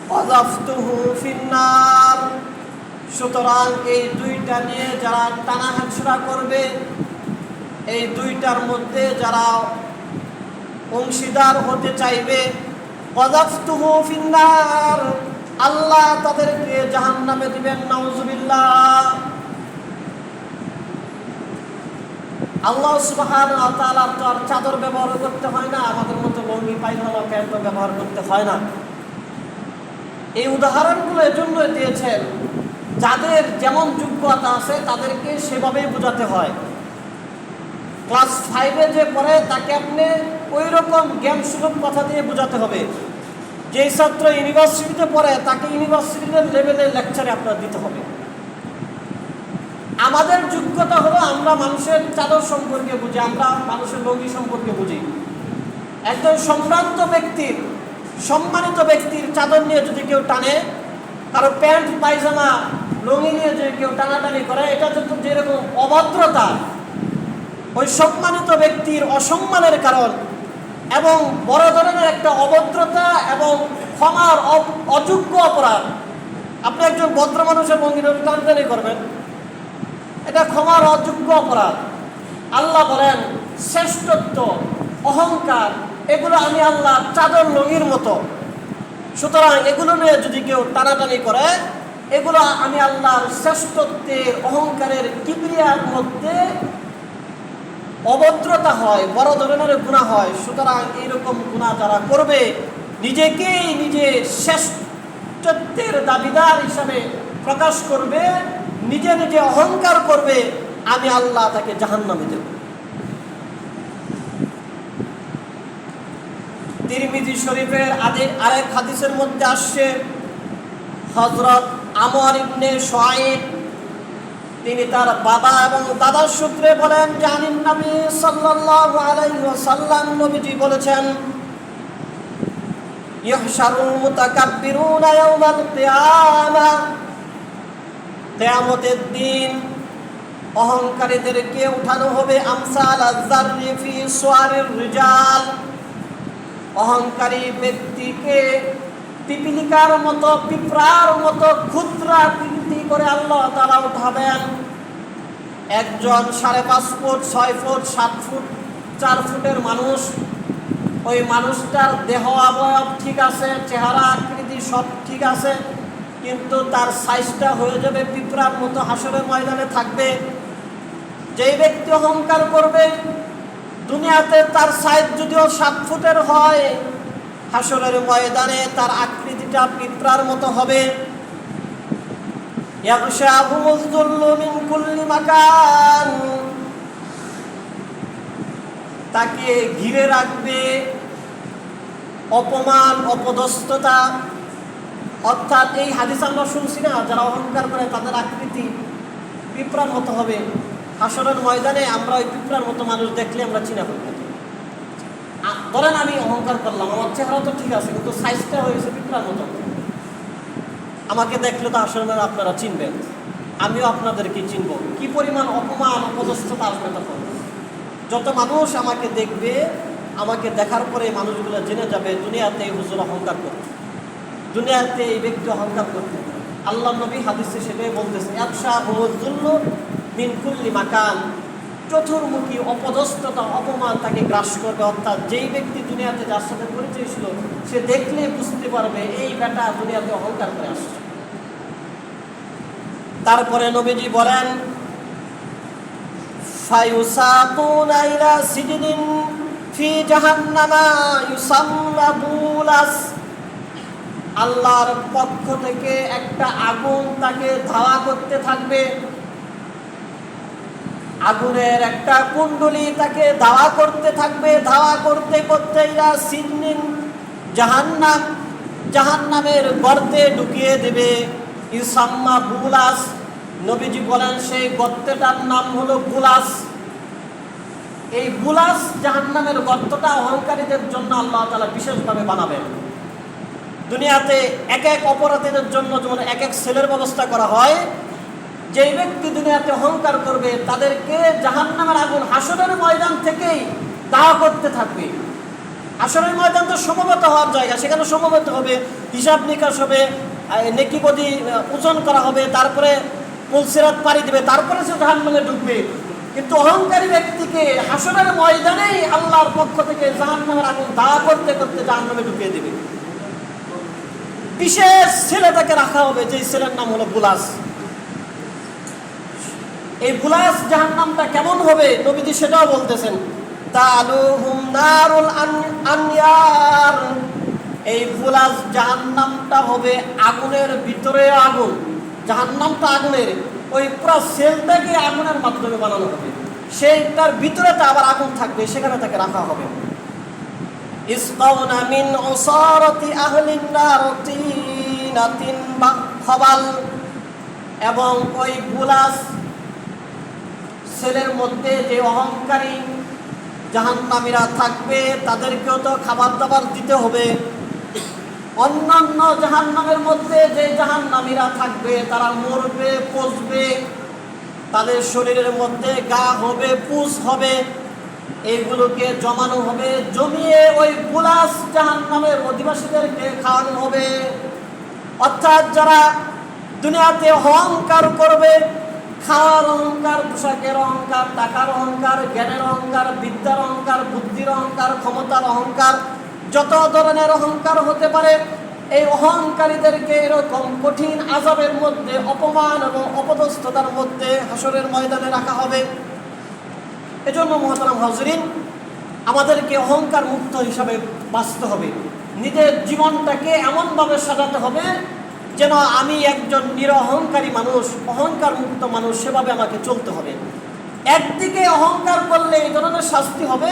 ওয়াযাফতুহু ফিন্নার। সুতরাং এই দুইটা নিয়ে যারা টানাহেঁচড়া করবে, এই দুইটার মধ্যে যারা অংশীদার হতে চাইবে, ওয়াযাফতুহু ফিন্নার, আল্লাহ তাদেরকে জাহান্নামে দিবেন। নাউযুবিল্লাহ। আল্লাহ সুবহানাহু ওয়া তাআলা তো আর চাদর ব্যবহার করতে হয় না, আমাদের মতো লুঙ্গি পায়জামা প্যান্ট ব্যবহার করতে হয় না। এই উদাহরণগুলো এজন্য দিয়েছেন যাদের যেমন যোগ্যতা আছে তাদেরকে সেভাবেই বোঝাতে হয়। ক্লাস 5-এ যে পড়ে তাকে আপনি ওই রকম জ্ঞান সুলভ কথা দিয়ে বোঝাতে হবে। যেই ছাত্র ইউনিভার্সিটিতে পড়ে তাকে ইউনিভার্সিটির লেভেলের লেকচারে আপনার দিতে হবে। আমাদের যোগ্যতা হলো আমরা মানুষের চাদর সম্পর্কে বুঝি, আমরা মানুষের লুঙ্গি সম্পর্কে বুঝি। একজন সম্ভ্রান্ত ব্যক্তির, সম্মানিত ব্যক্তির চাদর নিয়ে যদি কেউ টানে, কারো প্যান্ট পায়জামা লুঙ্গি নিয়ে যদি কেউ টানাটানি করে, এটা কিন্তু যেরকম অভদ্রতা, ওই সম্মানিত ব্যক্তির অসম্মানের কারণ এবং বড় ধরনের একটা অভদ্রতা এবং ক্ষমার অযোগ্য অপরাধ। আপনি একজন ভদ্র মানুষের লুঙ্গি টানাটানি করবেন, এটা ক্ষমার অযোগ্য অপরাধ। আল্লাহ বলেন শ্রেষ্ঠত্ব, অহংকার এগুলো আমি আল্লাহ চাদর লুঙ্গির মতো। সুতরাং এগুলো নিয়ে যদি কেউ টানাটানি করে এগুলো আমি আল্লাহর শ্রেষ্ঠত্বের অহংকারের কিবরিয়ার মধ্যে অভদ্রতা হয়, বড় ধরনের গুনাহ হয়। সুতরাং এইরকম গুনাহ যারা করবে, নিজেকেই নিজে শ্রেষ্ঠত্বের দাবিদার হিসাবে প্রকাশ করবে, নিজে নিজে অহংকার করবে, আমি আল্লাহ তাকে জাহান্নামে দেব। তিরমিজি শরীফের আরেক হাদিসের মধ্যে আসছে, হযরত আমর ইবনে শুআইব তিনি তার বাবা এবং দাদার সূত্রে বলেন, জানিন নবী সাল্লাল্লাহু আলাইহি ওয়াসাল্লাম নবীজি বলেছেন, ইহশারুল মুতাকাব্বিরুনা ইয়াওমাল কিয়ামা, কিয়ামতের দিন অহংকারীদেরকে উঠানো হবে আমসাল আয-যাররি ফি সুয়ারির রিজাল, অহংকারী ব্যক্তিকে পিপিলিকার মতো, পিঁপড়ার মতো ক্ষুদ্রাকৃতি করে আল্লাহ তাআলা উঠাবেন। একজন 5.5 ফুট, 6 ফুট, 7 ফুট, 4 ফুটের মানুষ, ওই মানুষটার দেহ অবয়ব ঠিক আছে, চেহারা আকৃতি সব ঠিক আছে, কিন্তু তার সাইজটা হয়ে যাবে পিঁপড়ার মতো, হাসরের ময়দানে থাকবে। যেই ব্যক্তি অহংকার করবে, দুনিয়াতে তার সাইজ যদিও 7 ফুটের হয়, হাসরের ময়দানে তার আকৃতিটা পিঁপড়ার মতো হবে। ইয়াগশাহুমুয যুল্লু মিন কুল্লি মাকান, তাকে ঘিরে রাখবে অপমান, অপদস্থতা। অর্থাৎ এই হাদিস আমরা শুনছি না, যারা অহংকার করে তাদের আকৃতি পিঁপড়ার মতো হবে। হাসরের ময়দানে আমরা ওই পিঁপড়ার মতো মানুষ দেখলে আমরা চিনা ফেলব। ধরেন আমি অহংকার করলাম, আমার চেহারা তো ঠিক আছে, কিন্তু সাইজটা হয়েছে পিঁপড়ার মতো, আমাকে দেখলে তো আসলে আপনারা চিনবেন, আমিও আপনাদেরকে চিনব। কি পরিমাণ অপমান, অপদস্থতা আসবে তখন। যত মানুষ আমাকে দেখবে, আমাকে দেখার পরে মানুষগুলো জেনে যাবে দুনিয়াতে এই হুজুর অহংকার করতে, দুনিয়াতে এই ব্যক্তি অহংকার করতে। আল্লাহ নবী হাদিসে সেটাই বলতেছে, ইয়াগশাহুমুয যুল্লু মিন কুল্লি মাকান, চতুর্মুখী অপদস্থতা, অপমান তাকে গ্রাস করবে। অর্থাৎ যেই ব্যক্তি দুনিয়াতে যার সাথে পরিচয় ছিল, সে দেখলে বুঝতে পারবে এই বেটা দুনিয়াতে অহংকার করে আসছে। তারপরে নবীজি বলেন, ফায়ুসাকুনা ইলা সিজনিন ফি জাহান্নামা ইউসাম্মা বুলাস, আল্লাহর পক্ষ থেকে একটা আগুন তাকে ধাওয়া করতে থাকবে, আগুনের একটা কুণ্ডলী তাকে ধাওয়া করতে থাকবে, ধাওয়া করতে করতে ইলা সিজনিন, জাহান্নাম, জাহান্নামের গর্তে ঢুকিয়ে দেবে। ইউসাম্মা বুলাস, নবীজি বলেন সেই গর্তটার নাম হলো বুলাস। এই বুলাস জাহান্নামের গর্তটা অহংকারীদের জন্য আল্লাহ তাআলা বিশেষভাবে বানাবেন। দুনিয়াতে এক এক অপরাধীদের জন্য যেমন এক এক সেলের ব্যবস্থা করা হয়, যেই ব্যক্তি দুনিয়াতে অহংকার করবে তাদেরকে জাহান্নামের আগুন হাসরের ময়দান থেকেই দাহ করতে থাকবে। হাসরের ময়দান তো সমবেত হওয়ার জায়গা, সেখানে সমবেত হবে, হিসাব নিকাশ হবে, নেকিবদি ওজন করা হবে, তারপরে পুলসিরাত পাড়ি দেবে, তারপরে সে জাহান্নামে ঢুকবে। কিন্তু অহংকারী ব্যক্তিকে হাসরের ময়দানেই আল্লাহর পক্ষ থেকে জাহান্নামের আগুন দাহ করতে করতে জাহান্নামে ঢুকিয়ে দেবে। বিশেষ ছেলে তাকে রাখা হবে, যে ছেলের নাম হলো বুলাস। এই বুলাস জাহান্নামটা কেমন হবে নবীজি সেটাও বলতেছেন, তালুহুম নারুল আনয়ার, এই বুলাস জাহান্নামটা হবে আগুনের ভিতরে আগুন, জাহান্নামটা আগুনের, ওই পুরো সেলটাকে আগুনের মাধ্যমে বানানো হবে, সেইটার ভিতরেতে আবার আগুন থাকবে, সেখানে তাকে রাখা হবে। ইসকাউনা মিন উসারাতি আহলিন নার তিনাতিন খাবাল, এবং ওই বুলাস সেলের মধ্যে যে অহংকারী জাহান্নামীরা থাকবে তাদেরকেও তো খাবার দাবার দিতে হবে। অন্যান্য জাহান্নামের মধ্যে যে জাহান্নামীরা থাকবে তারা মরবে, পচবে, তাদের শরীরের মধ্যে গা হবে, পুষ হবে, এইগুলোকে জমানো হবে, জমিয়ে ওই বুলাস জাহান্নামের অধিবাসীদেরকে খাওয়ানো হবে। অর্থাৎ যারা দুনিয়াতে অহংকার করবে, খাওয়ার অহংকার, পোশাকের অহংকার, টাকার অহংকার, জ্ঞানের অহংকার, বিদ্যার অহংকার, বুদ্ধির অহংকার, ক্ষমতার অহংকার, যত ধরনের অহংকার হতে পারে, এই অহংকারীদেরকে এরকম কঠিন আযাবের মধ্যে, অপমান এবং অপদস্থতার মধ্যে হাসরের ময়দানে রাখা হবে। এজন্য মুহতারাম হাজরিন, আমাদেরকে অহংকার মুক্ত হিসাবে বাঁচতে হবে। নিজের জীবনটাকে এমনভাবে সাজাতে হবে যেন আমি একজন নিরহংকারী মানুষ, অহংকার মুক্ত মানুষ, সেভাবে আমাকে চলতে হবে। একদিকে অহংকার করলে এই ধরনের শাস্তি হবে,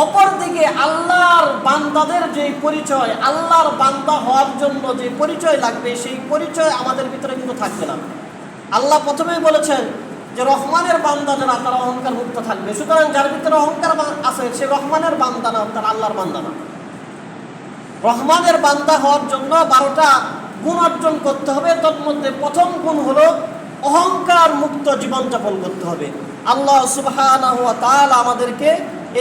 অপরদিকে আল্লাহর বান্দাদের যে পরিচয়, আল্লাহর বান্দা হওয়ার জন্য যে পরিচয় লাগবে, সেই পরিচয় আমাদের ভিতরে কিন্তু থাকবে না। আল্লাহ প্রথমেই বলেছেন যে রহমানের বান্দা যারা, তারা অহংকার মুক্ত থাকবে। সুতরাং যার ভিতরে অহংকার আছে সে রহমানের বান্দা না, তার আল্লাহর বান্দা না। রহমানের বান্দা হওয়ার জন্য 12টা গুণ অর্জন করতে হবে। তন্মধ্যে প্রথম গুণ হলো অহংকার মুক্ত জীবনযাপন করতে হবে। আল্লাহ সুবহানাহু ওয়া তাআলা আমাদেরকে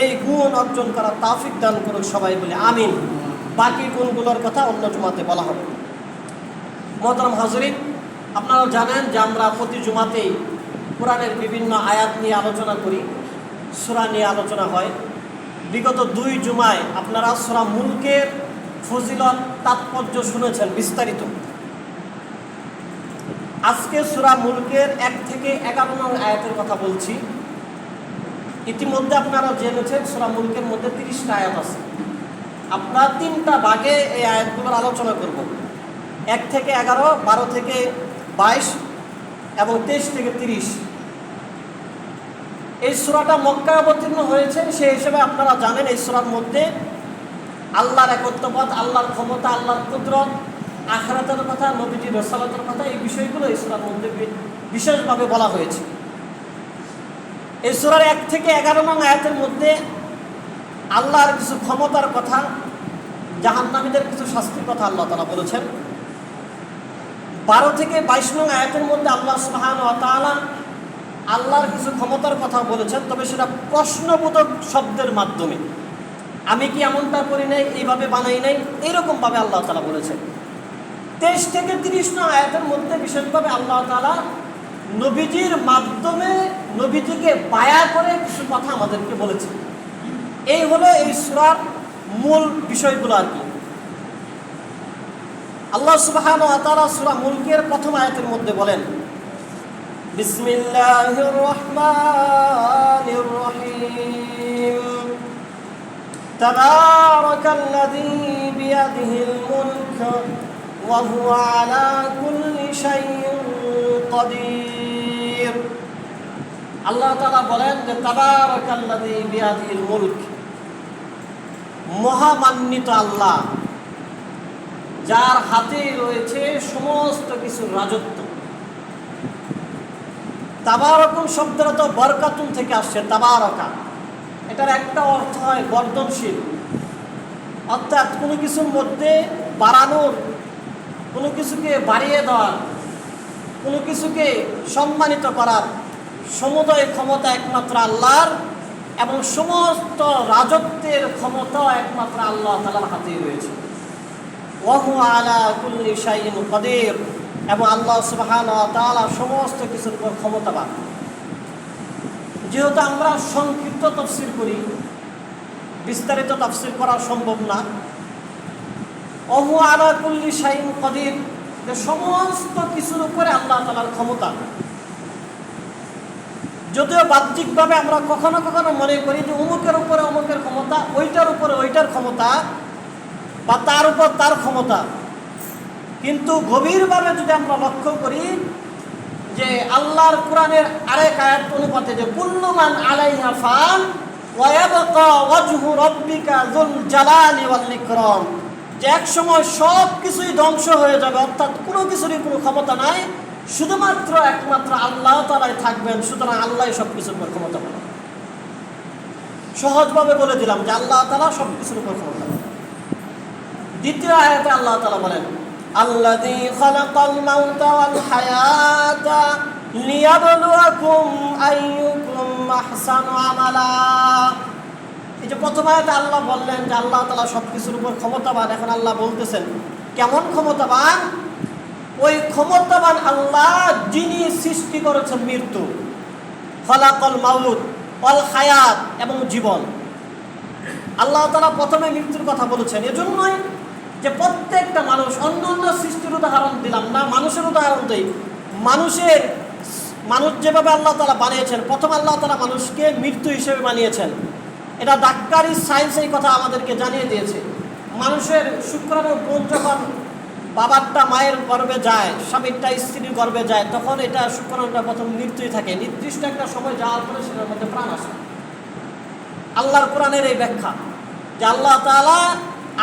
এই গুণ অর্জন করার তৌফিক দান করুন, সবাই বলে আমিন। বাকি গুণগুলোর কথা অন্য জুমাতে বলা হবে। মুহতারাম হাজরিন, আপনারা জানেন যে আমরা প্রতি জুমাতেই কোরআনের বিভিন্ন আয়াত নিয়ে আলোচনা করি, সূরা নিয়ে আলোচনা হয়। বিগত 2 জুমায় আপনারা সূরা মুলকের ফজিলত, তাৎপর্য শুনেছেন বিস্তারিত। আজকে সূরা মুলকের 1 থেকে 11 নং আয়াতের কথা বলছি। ইতিমধ্যে আপনারা জেনেছেন সূরা মুলকের মধ্যে 30টা আয়াত আছে। আমরা 3টা ভাগে এই আয়াতগুলোর আলোচনা করব। 1 থেকে 11, 12 থেকে 22 এবং 23 থেকে 30। এই সূরাটা মক্কায় অবতীর্ণ হয়েছে, সেই হিসেবে আপনারা জানেন এই সূরার মধ্যে আল্লাহর একত্ববাদ, আল্লাহর ক্ষমতা, আল্লাহর কুদরত, আখিরাতের কথা, নবীজির রিসালাতের কথা, এই বিষয়গুলো এই সূরার মধ্যে বিশেষভাবে বলা হয়েছে। এই সূরার 1 থেকে 11 নং আয়াতের মধ্যে আল্লাহর কিছু ক্ষমতার কথা, জাহান্নামীদের কিছু শাস্তির কথা আল্লাহ তাআলা বলেছেন। 12 থেকে 22 নং আয়াতের মধ্যে আল্লাহ সুবহানাহু ওয়া তাআলা আল্লাহর কিছু ক্ষমতার কথা বলেছেন, তবে সেটা প্রশ্নবোধক শব্দের মাধ্যমে। আমি কি এমনটা করি নাই, এইভাবে বানাই নাই, এইরকমভাবে আল্লাহ তাআলা বলেছেন। 23 থেকে 30 নং আয়াতের মধ্যে বিশেষভাবে আল্লাহ তাআলা নবীজির মাধ্যমে নবীজিকে বায়া করে কিছু কথা আমাদেরকে বলেছেন। এই হলো এই সূরার মূল বিষয়গুলো আর কি। আল্লাহ সুবহানাহু ওয়া তাআলা সূরা মুলকের প্রথম আয়াতের মধ্যে বলেন, বিসমিল্লাহির রহমানির রহিম, তাবারাকাল্লাযী বিয়াদিহিল মুলক ওয়া হুয়া আলা কুল্লি শাইইন কাদির। আল্লাহ তাআলা বলেন যে তাবারাকাল্লাযী বিয়াদিহিল মুলক, মহামান্বিত আল্লাহ, যার হাতে রয়েছে সমস্ত কিছুর রাজত্ব। তাবারাকুন শব্দটা তো বরকাতুন থেকে আসছে, তাবারাকা, এটার একটা অর্থ হয় বর্ধনশীল, অর্থাৎ কোনো কিছুর মধ্যে বাড়ানোর, কোনো কিছুকে বাড়িয়ে দেওয়ার, কোনো কিছুকে সম্মানিত করার সমুদয় ক্ষমতা একমাত্র আল্লাহর, এবং সমস্ত রাজত্বের ক্ষমতা একমাত্র আল্লাহ তাআলার হাতেই রয়েছে। ওয়া হুয়া আলা কুল্লি শাইইন কাদির, এবং আল্লাহ সুবহানাহু ওয়া তাআলা সমস্ত কিছুর উপর ক্ষমতাবান। যেহেতু আমরা সংক্ষিপ্ত তাফসীর করি, বিস্তারিত তাফসীর করা সম্ভব না। ওয়া হুয়া আলা কুল্লি শাইইন কাদির, যে সমস্ত কিছুর উপরে আল্লাহ তাআলার ক্ষমতা। যদিও বাহ্যিকভাবে আমরা কখনো কখনো মনে করি যে অমুকের উপরে অমুকের ক্ষমতা, ওইটার উপরে ওইটার ক্ষমতা, বা তার উপর তার ক্ষমতা, কিন্তু গভীরভাবে যদি আমরা লক্ষ্য করি যে আল্লাহর কোরআনের আরেক আয়াত অনুপাতে, যে কুল্লু মান আলাইহা ফান ওয়া ইয়াবকা ওয়াজহু রাব্বিকা যুল জালালি ওয়াল ইকরাম, যে এক সময় সব কিছুই ধ্বংস হয়ে যাবে, অর্থাৎ কোনো কিছুরই কোনো ক্ষমতা নাই, শুধুমাত্র একমাত্র আল্লাহ তাআলাই থাকবেন। সুতরাং আল্লাহই সব কিছুর উপর ক্ষমতা পাবেন। সহজভাবে বলে দিলাম যে আল্লাহ তাআলা সব কিছুর উপর ক্ষমতা পাবেন। দ্বিতীয় আয়াতে আল্লাহ তাআলা বলেন, আল্লাযী খালাকাল মাউতা ওয়াল হায়াতা লিয়াবলুয়াকুম আইয়ুকুম আহসানু আমালা। এই যে প্রথম আয়াতে আল্লাহ বললেন যে আল্লাহ তাআলা সব কিছুর উপর ক্ষমতাবান, এখন আল্লাহ বলতেছেন কেমন ক্ষমতাবান? ওই ক্ষমতাবান আল্লাহ যিনি সৃষ্টি করেছেন মৃত্যু, খালাকাল মাউত ওয়াল হায়াত, এবং জীবন। আল্লাহ তাআলা প্রথমে মৃত্যুর কথা বলেছেন। এজন্যই যে প্রত্যেকটা মানুষ, অন্য অন্য সৃষ্টির উদাহরণ দিলাম না, মানুষের উদাহরণ দিই। মানুষ যেভাবে আল্লাহ তাআলা বানিয়েছেন, প্রথম আল্লাহ তাআলা মানুষকে মৃত্যু হিসেবে বানিয়েছেন। এটা ডাক্তারি সায়েন্স এই কথা আমাদেরকে জানিয়ে দিয়েছে। মানুষের শুক্রাণু বোন যখন বাবারটা মায়ের গর্ভে যায়, স্বামীরটা স্ত্রীর গর্ভে যায়, তখন এটা শুক্রাণুটা প্রথম মৃত্যুই থাকে। নির্দিষ্ট একটা সময় যাওয়ার পরে সেটার মধ্যে প্রাণ আসে। আল্লাহর কোরআনের এই ব্যাখ্যা যে আল্লাহ তাআলা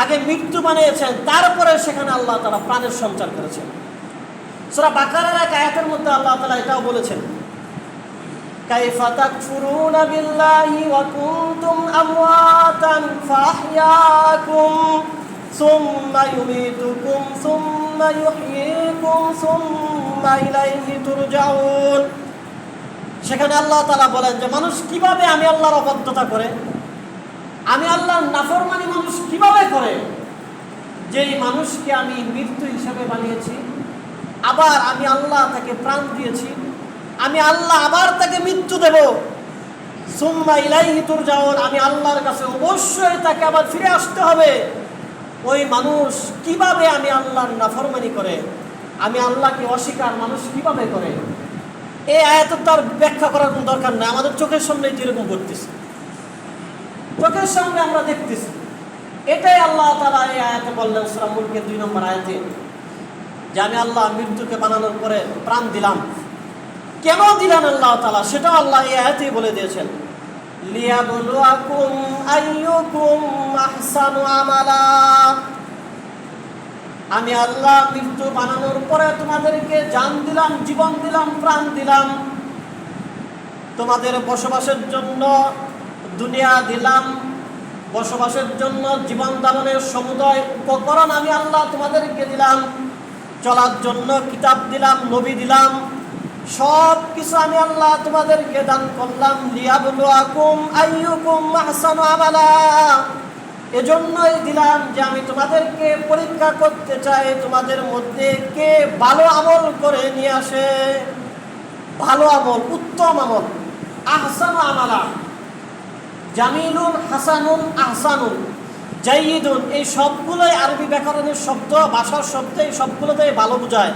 আগে মৃত্যু বানিয়েছেন, তারপরে সেখানে আল্লাহ তাআলা প্রাণের সঞ্চার করেছেন। সূরা বাকারার এক আয়াতের মধ্যে আল্লাহ তাআলা এটাও বলেছেন, কাইফা তাকফুরুনা বিল্লাহি ওয়া কুনতুম আমওয়াতান ফাহইয়াকুম সুম্মা ইউমীতুকুম সুম্মা ইউহয়ীকুম সুম্মা ইলাইহি তুরজাউন। সেখানে আল্লাহ তাআলা বলেন যে মানুষ কিভাবে আমি আল্লাহর অবাধ্যতা করে, আমি আল্লাহর নাফরমানি মানুষ কিভাবে করে, যেই মানুষকে আমি মৃত্যু হিসাবে বানিয়েছি, আবার আমি আল্লাহ তাকে প্রাণ দিয়েছি, আমি আল্লাহ আবার তাকে মৃত্যু দেব। সুম্মা ইলাইহি তুরজাউন, আমি আল্লাহর কাছে অবশ্যই তাকে আবার ফিরে আসতে হবে। ওই মানুষ কিভাবে আমি আল্লাহর নাফরমানি করে, আমি আল্লাহকে অস্বীকার মানুষ কিভাবে করে? এই আয়াতের তার ব্যাখ্যা করার কোনো দরকার নেই। আমাদের চোখের সামনে যেরকম করতেছে, চোখের সামনে আমরা দেখতেছি, এটাই আল্লাহ তাআলা এই আয়াতে বললেন সূরা মুলকের 2 নম্বর আয়াতে, যে আমি আল্লাহ মৃত্যুকে বানানোর পরে প্রাণ দিলাম। কেন দিলেন আল্লাহ তাআলা, সেটাও আল্লাহ এই আয়াতেই বলে দিয়েছেন, লিয়াবলুয়াকুম আইয়ুকুম আহসানু আমালা। আমি আল্লাহ মৃত্যু বানানোর পরে তোমাদেরকে জান দিলাম, জীবন দিলাম, প্রাণ দিলাম, তোমাদের বসবাসের জন্য দুনিয়া দিলাম, বসবাসের জন্য জীবন ধারণের সমুদয় উপকরণ আমি আল্লাহ তোমাদেরকে দিলাম, চলার জন্য কিতাব দিলাম, নবী দিলাম, সব কিছু আমি আল্লাহ তোমাদেরকে দান করলাম। লিয়াবলুয়াকুম আইয়ুকুম আহসানু আমালা, এজন্যই দিলাম যে আমি তোমাদেরকে পরীক্ষা করতে চাই, তোমাদের মধ্যে কে ভালো আমল করে নিয়ে আসে, ভালো আমল, উত্তম আমল। আহসানু আমালা, জামিলুন, হাসানুন, আহসানুন, জাইয়িদুন, এই সবগুলোই আরবি ব্যাকরণের শব্দ, ভাষার শব্দ, এই সবগুলোতে ভালো বোঝায়।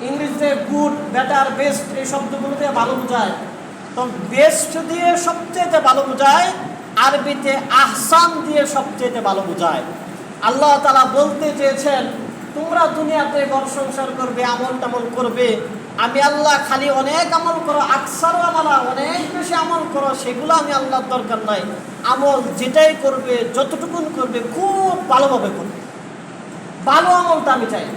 ইংরেজিতে গুড, বেটার, বেস্ট, এই শব্দগুলোতে ভালো বোঝায়। তো বেস্ট দিয়ে সবচেয়ে ভালো বোঝায়, আরবিতে আহসান দিয়ে সবচেয়ে ভালো বোঝায়। আল্লাহ তাআলা বলতে চেয়েছেন, তোমরা দুনিয়াতে ঘর সংসার করবে, আমল টামল করবে, আমি আল্লাহ খালি অনেক আমল করো, আকসার আমালা, অনেক বেশি আমল করো, সেগুলো আমি আল্লাহর দরকার নাই। আমল যেটাই করবে, যতটুকুন করবে, খুব ভালোভাবে করবে, ভালো আমলটা আমি চাই।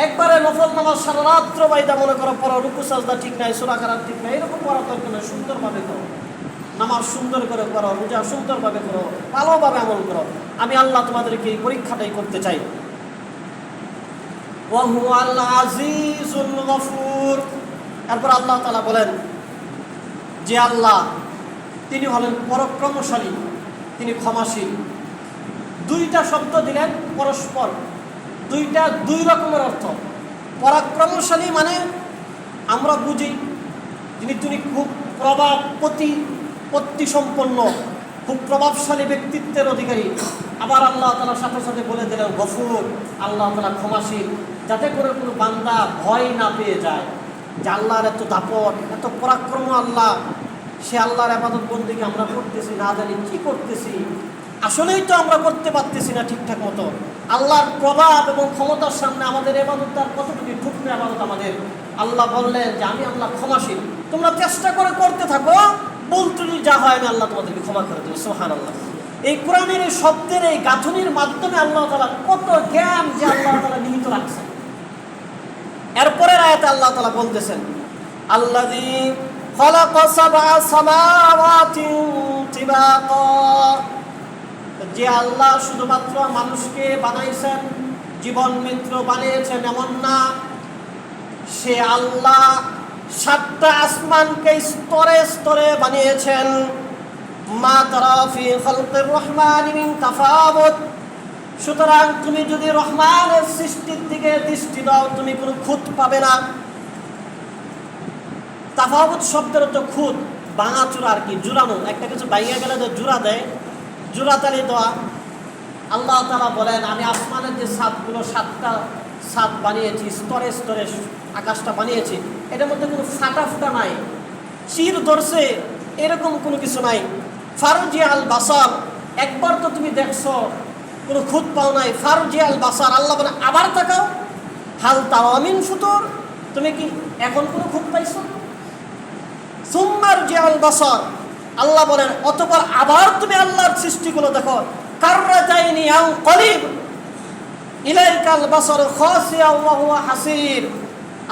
একবারে নফল নামাজ সারা রাত্র বাইদা মনে করো পড়ো, রুকু সাজদা ঠিক নাই, সূরা কারাত ঠিক নাই, এরকম করার দরকার নাই। সুন্দরভাবে করো, নামাজ সুন্দর করে করো, রোজা সুন্দরভাবে করো, ভালোভাবে আমল করো। আমি আল্লাহ তোমাদেরকে এই পরীক্ষাটাই করতে চাই। ওয়া হুয়াল আজিজুল গফুর। এরপর আল্লাহ তাআলা বলেন যে আল্লাহ তিনি হলেন পরাক্রমশালী, তিনি ক্ষমাশীল। দুইটা শব্দ দিলেন পরস্পর, দুইটা দুই রকমের অর্থ। পরাক্রমশালী মানে আমরা বুঝি তিনি খুব প্রতিপত্তি সম্পন্ন, খুব প্রভাবশালী ব্যক্তিত্বের অধিকারী। আবার আল্লাহ তাআলার সাথে সাথে বলে দিলেন গফুর, আল্লাহ তাআলা ক্ষমাশীল, যাতে করে কোনো বান্দা ভয় না পেয়ে যায় যে আল্লাহর এত দাপট, এত পরাক্রম আল্লাহ, সে আল্লাহর ইবাদত বন্দেগী আমরা করতেছি, না জানি কি করতেছি, আসলেই তো আমরা করতে পারতেছি না ঠিকঠাক মতো। আল্লাহর প্রভাব এবং ক্ষমতার সামনে আমাদের ইবাদতটা কতটুকু ঠুকরে ইবাদত আমাদের। আল্লাহ বললেন যে আমি আল্লাহ ক্ষমাশীল, তোমরা চেষ্টা করে করতে থাকো, ভুল ত্রুটি যা হয় আমি আল্লাহ তোমাদেরকে ক্ষমা করে দেবো। সুবহানাল্লাহ। এই কোরআনের এই শব্দের এই গাঁথনির মাধ্যমে আল্লাহ তাআলা কত জ্ঞান যে আল্লাহ তাআলা নিহিত রাখছেন। এরপরের আয়াতে আল্লাহ তাআলা বলতেছেন, আল্লাযী খালাকা সাবআ সামাওয়াতি তিবাকা, যে আল্লাহ শুধুমাত্র মানুষকে বানাইছেন, জীবন মিত্র বানিয়েছেন এমন না, সে আল্লাহ 7টা আসমানকে স্তরে স্তরে বানিয়েছেন। মা তারা ফি খালকির রহমানি মিন তাফাউত, সুতরাং তুমি যদি রহমানের সৃষ্টির দিকে দৃষ্টি দাও, তুমি কোনো খুঁত পাবে না। তাফাউত শব্দের অর্থ খুঁত, ভাঙাচুরা আর কি, জুড়ানো। একটা কিছু ভাঙিয়া গেলে যে জোড়া দেয়, জোড়া তালি দেওয়া। আল্লাহ তাআলা বলেন, আমি আসমানের যে ছাদগুলো 7টা ছাদ বানিয়েছি, স্তরে স্তরে আকাশটা বানিয়েছি, এটার মধ্যে কোনো ফাটা ফুটা নাই, চির ধরছে এরকম কোনো কিছু নাই। ফারজি আল বাসার, একবার তো তুমি দেখছো, কোনো খুঁত পাও নাই। ফারজি আল বাসার, আল্লাহ বলে আবার তাকাও, হাল তাওয়ামিন ফুতুর, তুমি কি এখন কোনো খুঁত পাইছো? সুম্মার জি আল বাসার, আল্লাহ বলেন অতঃপর আবার তুমি আল্লাহর সৃষ্টিগুলো দেখো। কাররাতাইনি আও কলিব ইলাইকাল বাসার খাসিয়া ওয়া হুয়া হাসির,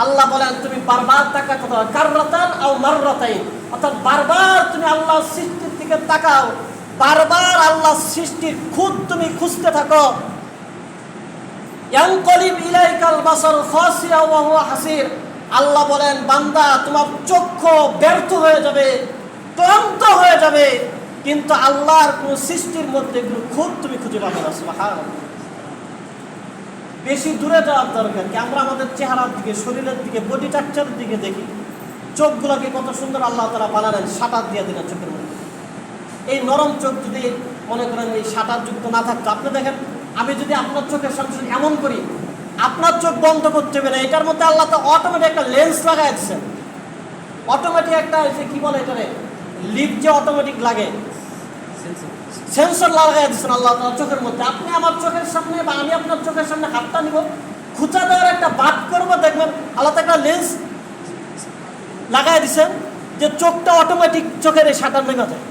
আল্লাহ বলেন তুমি বারবার তাকাতে থাকো। কাররাতান আও মাররাতাইন, অর্থাৎ বারবার তুমি আল্লাহর সৃষ্টির দিকে তাকাও, বারবার আল্লাহর সৃষ্টির খুঁত তুমি খুঁজতে থাকো। ইয়ানকলিব ইলাইকাল বাসার খাসিয়া ওয়া হুয়া হাসির, আল্লাহ বলেন বান্দা তোমার চক্ষু ব্যর্থ হয়ে যাবে, ক্লান্ত হয়ে যাবে, কিন্তু আল্লাহর কোন সৃষ্টির মধ্যে কোনো খুঁত তুমি খুঁজে পাবে না। সুবহানাল্লাহ। বেশি দূরে যাওয়ার দরকার কি? আমরা আমাদের চেহারার দিকে, শরীরের দিকে, বডি স্ট্রাকচারের দিকে দেখি, চোখগুলোকে কত সুন্দর আল্লাহ তাআলা বানালেন, শাটার দিয়ে দিলেন চোখের মধ্যে। এই নরম চোখ যদি মনে করেন এই শাটার যুক্ত না থাকতো, আপনি দেখেন আমি যদি আপনার চোখের সামনে এমন করি, আপনার চোখ বন্ধ করতে হবে না, এটার মধ্যে আল্লাহ তো অটোমেটিক একটা লেন্স লাগাই দিচ্ছেন, অটোমেটিক একটা কি বলে এটারে, লিপ যে অটোমেটিক লাগে, সেন্সর লাগাই দিচ্ছেন আল্লাহ তাআলা চোখের মধ্যে। আপনি আমার চোখের সামনে বা আমি আপনার চোখের সামনে হাতটা নিব, খুঁচা দেওয়ার একটা বাদ করবো, দেখবেন আল্লাহ একটা লেন্স লাগাই দিচ্ছেন যে চোখটা অটোমেটিক চোখের এই শাটার নেমে যায়।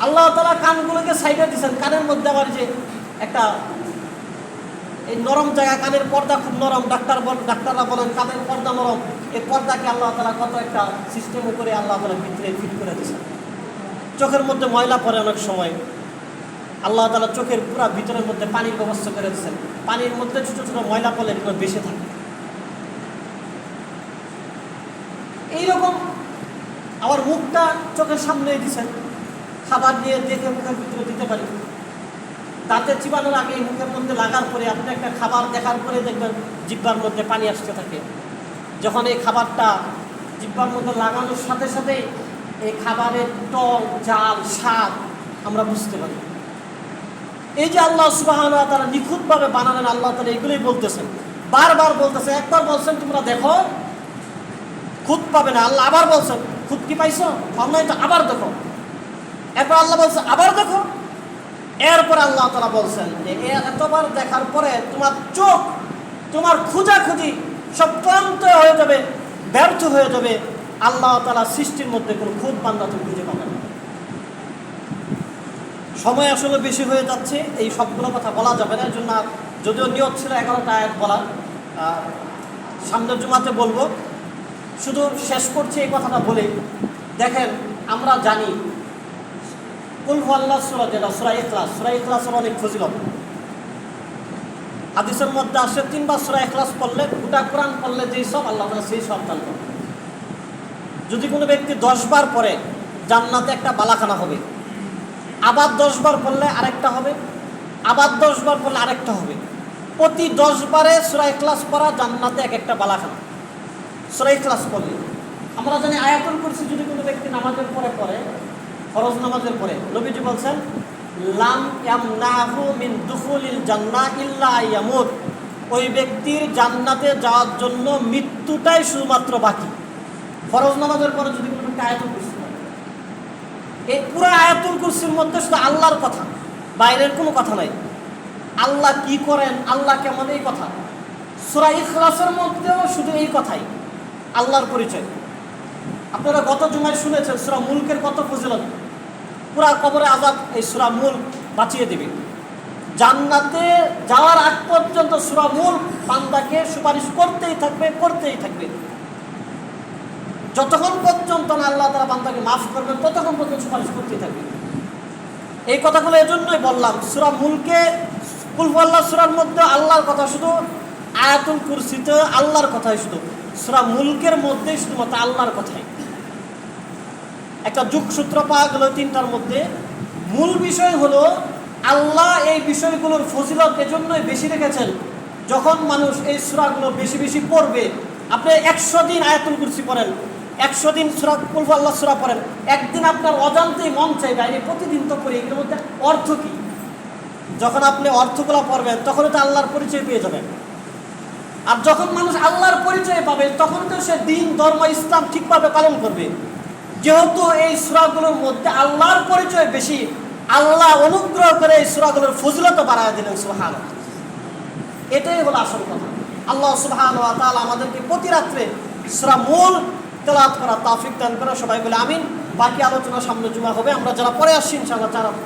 আল্লাহ তাআলা কানগুলোকে সাইডে দিচ্ছেন, কানের মধ্যে আবার যে একটা এই নরম জায়গা, কানের পর্দা খুব নরম, ডাক্তাররা বলেন কানের পর্দা নরম, এই পর্দাকে আল্লাহ তাআলা কত একটা সিস্টেম করে আল্লাহ তাআলা ভিতরে ফিট করে দিয়েছেন। চোখের মধ্যে ময়লা পড়ে অনেক সময়, আল্লাহ তাআলা চোখের পুরো ভিতরের মধ্যে পানির ব্যবস্থা করে দিয়েছেন, পানির মধ্যে ছোট ছোট ময়লা পড়লে এগুলো বেশি থাকে। এইরকম আবার মুখটা চোখের সামনে দিচ্ছেন, খাবার দিয়ে দেখে মুখের ভিতরে দিতে পারি। দাঁতে চিবানোর আগে মুখের মধ্যে লাগার পরে আপনি একটা খাবার দেখার পরে দেখবেন জিহ্বার মধ্যে পানি আসতে থাকে। যখন এই খাবারটা জিহ্বার মধ্যে লাগানোর সাথে সাথে এই খাবারের টক, ঝাল, স্বাদ আমরা বুঝতে পারি। এই যে আল্লাহ সুবহানাহু ওয়া তাআলা নিখুঁতভাবে বানালেন, আল্লাহ তাআলা এগুলোই বলতেছেন, বারবার বলতেছে। একবার বলছেন তোমরা দেখো, খুঁত পাবে না, আল্লাহ আবার বলছেন খুঁত কি পাইছো, পাও নাই তো আবার দেখো। এরপর আল্লাহ বলছে আবার দেখো। এরপর আল্লাহ তাআলা বলছেন যে এতবার দেখার পরে তোমার চোখ, তোমার খোঁজাখুঁজি সব ক্লান্ত হয়ে যাবে, ব্যর্থ হয়ে যাবে। আল্লাহ তাআলা সৃষ্টির মধ্যে কোনো খুঁত বান্দা তুমি খুঁজে পাবে না। সময় আসলে বেশি হয়ে যাচ্ছে, এই সবগুলো কথা বলা যাবে না, এর জন্য যদিও নিয়ত ছিল 11টা আয়াত বলার, সামনের জুমাতে বলবো। শুধু শেষ করছি এই কথাটা বলে, দেখেন আমরা জানি কুল হুয়াল্লাহু সূরা, যেটা সূরা ইখলাস, সূরা ইখলাসের অনেক ফজিলত হাদিসের মধ্যে আসে। 3বার সূরা ইখলাস পড়লে, গোটা কোরআন পড়লে যেই সব, আল্লাহ তাআলা সেই সব দান করেন। যদি কোনো ব্যক্তি 10 বার পড়ে, জান্নাতে একটা বালাখানা হবে, আবার 10 বার পড়লে আরেকটা হবে, আবার 10 বার পড়লে আরেকটা হবে। প্রতি 10 বারে সূরা ইখলাস পড়া জান্নাতে এক একটা বালাখানা। সূরা ইখলাস পড়লে আমরা জানি আয়াতুল কুরসি যদি কোনো ব্যক্তি নামাজের পরে পড়ে, ফরজ নামাজের পরে, নবীজি বলছেন লাম ইয়ামনাহু মিন দুখুলিল জান্নাহ ইল্লা ইয়ামুত, ওই ব্যক্তির জান্নাতে যাওয়ার জন্য মৃত্যুটাই শুধুমাত্র বাকি। ফরজ নামাজের পরে যদি কোনো ব্যক্তি আয়াতুল কুরসি পড়ে, এই পুরো আয়াতুল কুরসির মধ্যে শুধু আল্লাহর কথা, বাইরের কোনো কথা নাই। আল্লাহ কি করেন, আল্লাহ কেমন, এই কথা। সূরা ইখলাসের মধ্যেও শুধু এই কথাই, আল্লাহর পরিচয়। আপনারা গত জুমায় শুনেছেন সূরা মুলকের কত ফজিলত, পুরা কবরে আযাব এই সূরা মুলক বাঁচিয়ে দেবে। জান্নাতে যাওয়ার আগ পর্যন্ত সূরা মুলক বান্দাকে সুপারিশ করতেই থাকবে, করতেই থাকবে। যতক্ষণ পর্যন্ত না আল্লাহ তাআলা বান্দাকে মাফ করবেন, ততক্ষণ পর্যন্ত সুপারিশ করতেই থাকবে। এই কথাগুলো এজন্যই বললাম, সূরা মুলকে, কুল হুয়াল্লাহু সূরার মধ্যে আল্লাহর কথা শুধু, আয়াতুল কুরসিতে আল্লাহর কথাই শুধু, সূরা মুলকের মধ্যে শুধুমাত্র আল্লাহর কথাই। একটা যুগসূত্র পাওয়া গেল 3টার মধ্যে। মূল বিষয় হলো আল্লাহ এই বিষয়গুলোর ফজিলত এজন্যই বেশি রেখেছেন, যখন মানুষ এই সূরাগুলো বেশি বেশি পড়বে। আপনি 100 দিন আয়াতুল কুরসি পড়েন, 100 দিন সূরা কুল আল্লাহ সূরা পড়েন, একদিন আপনার অজান্তেই মন চাইবে এই প্রতিদিন তো পড়ি, এগুলোর মধ্যে অর্থ কি? যখন আপনি অর্থগুলো পড়বেন তখন তো আল্লাহর পরিচয় পেয়ে যাবেন। আর যখন মানুষ আল্লাহর পরিচয় পাবে তখন তো সে দিন ধর্ম ইসলাম ঠিকভাবে পালন করবে। যেহেতু এই সূরাগুলোর মধ্যে আল্লাহর পরিচয় বেশি, আল্লাহ অনুগ্রহ করে এই সূরাগুলোর ফজিলত বাড়ায় দিলেন। সুবহানাল্লাহ, এটাই হলো আসল কথা। আল্লাহ সুবহানাহু ওয়া তাআলা আমাদেরকে প্রতি রাত্রে সূরা মূল তেলাওয়াত করার তৌফিক দান করে। সবাই বলে আমিন। বাকি আলোচনা সামনে জুমা হবে, আমরা যারা পরে আসছি ইনশাআল্লাহ 4 রাত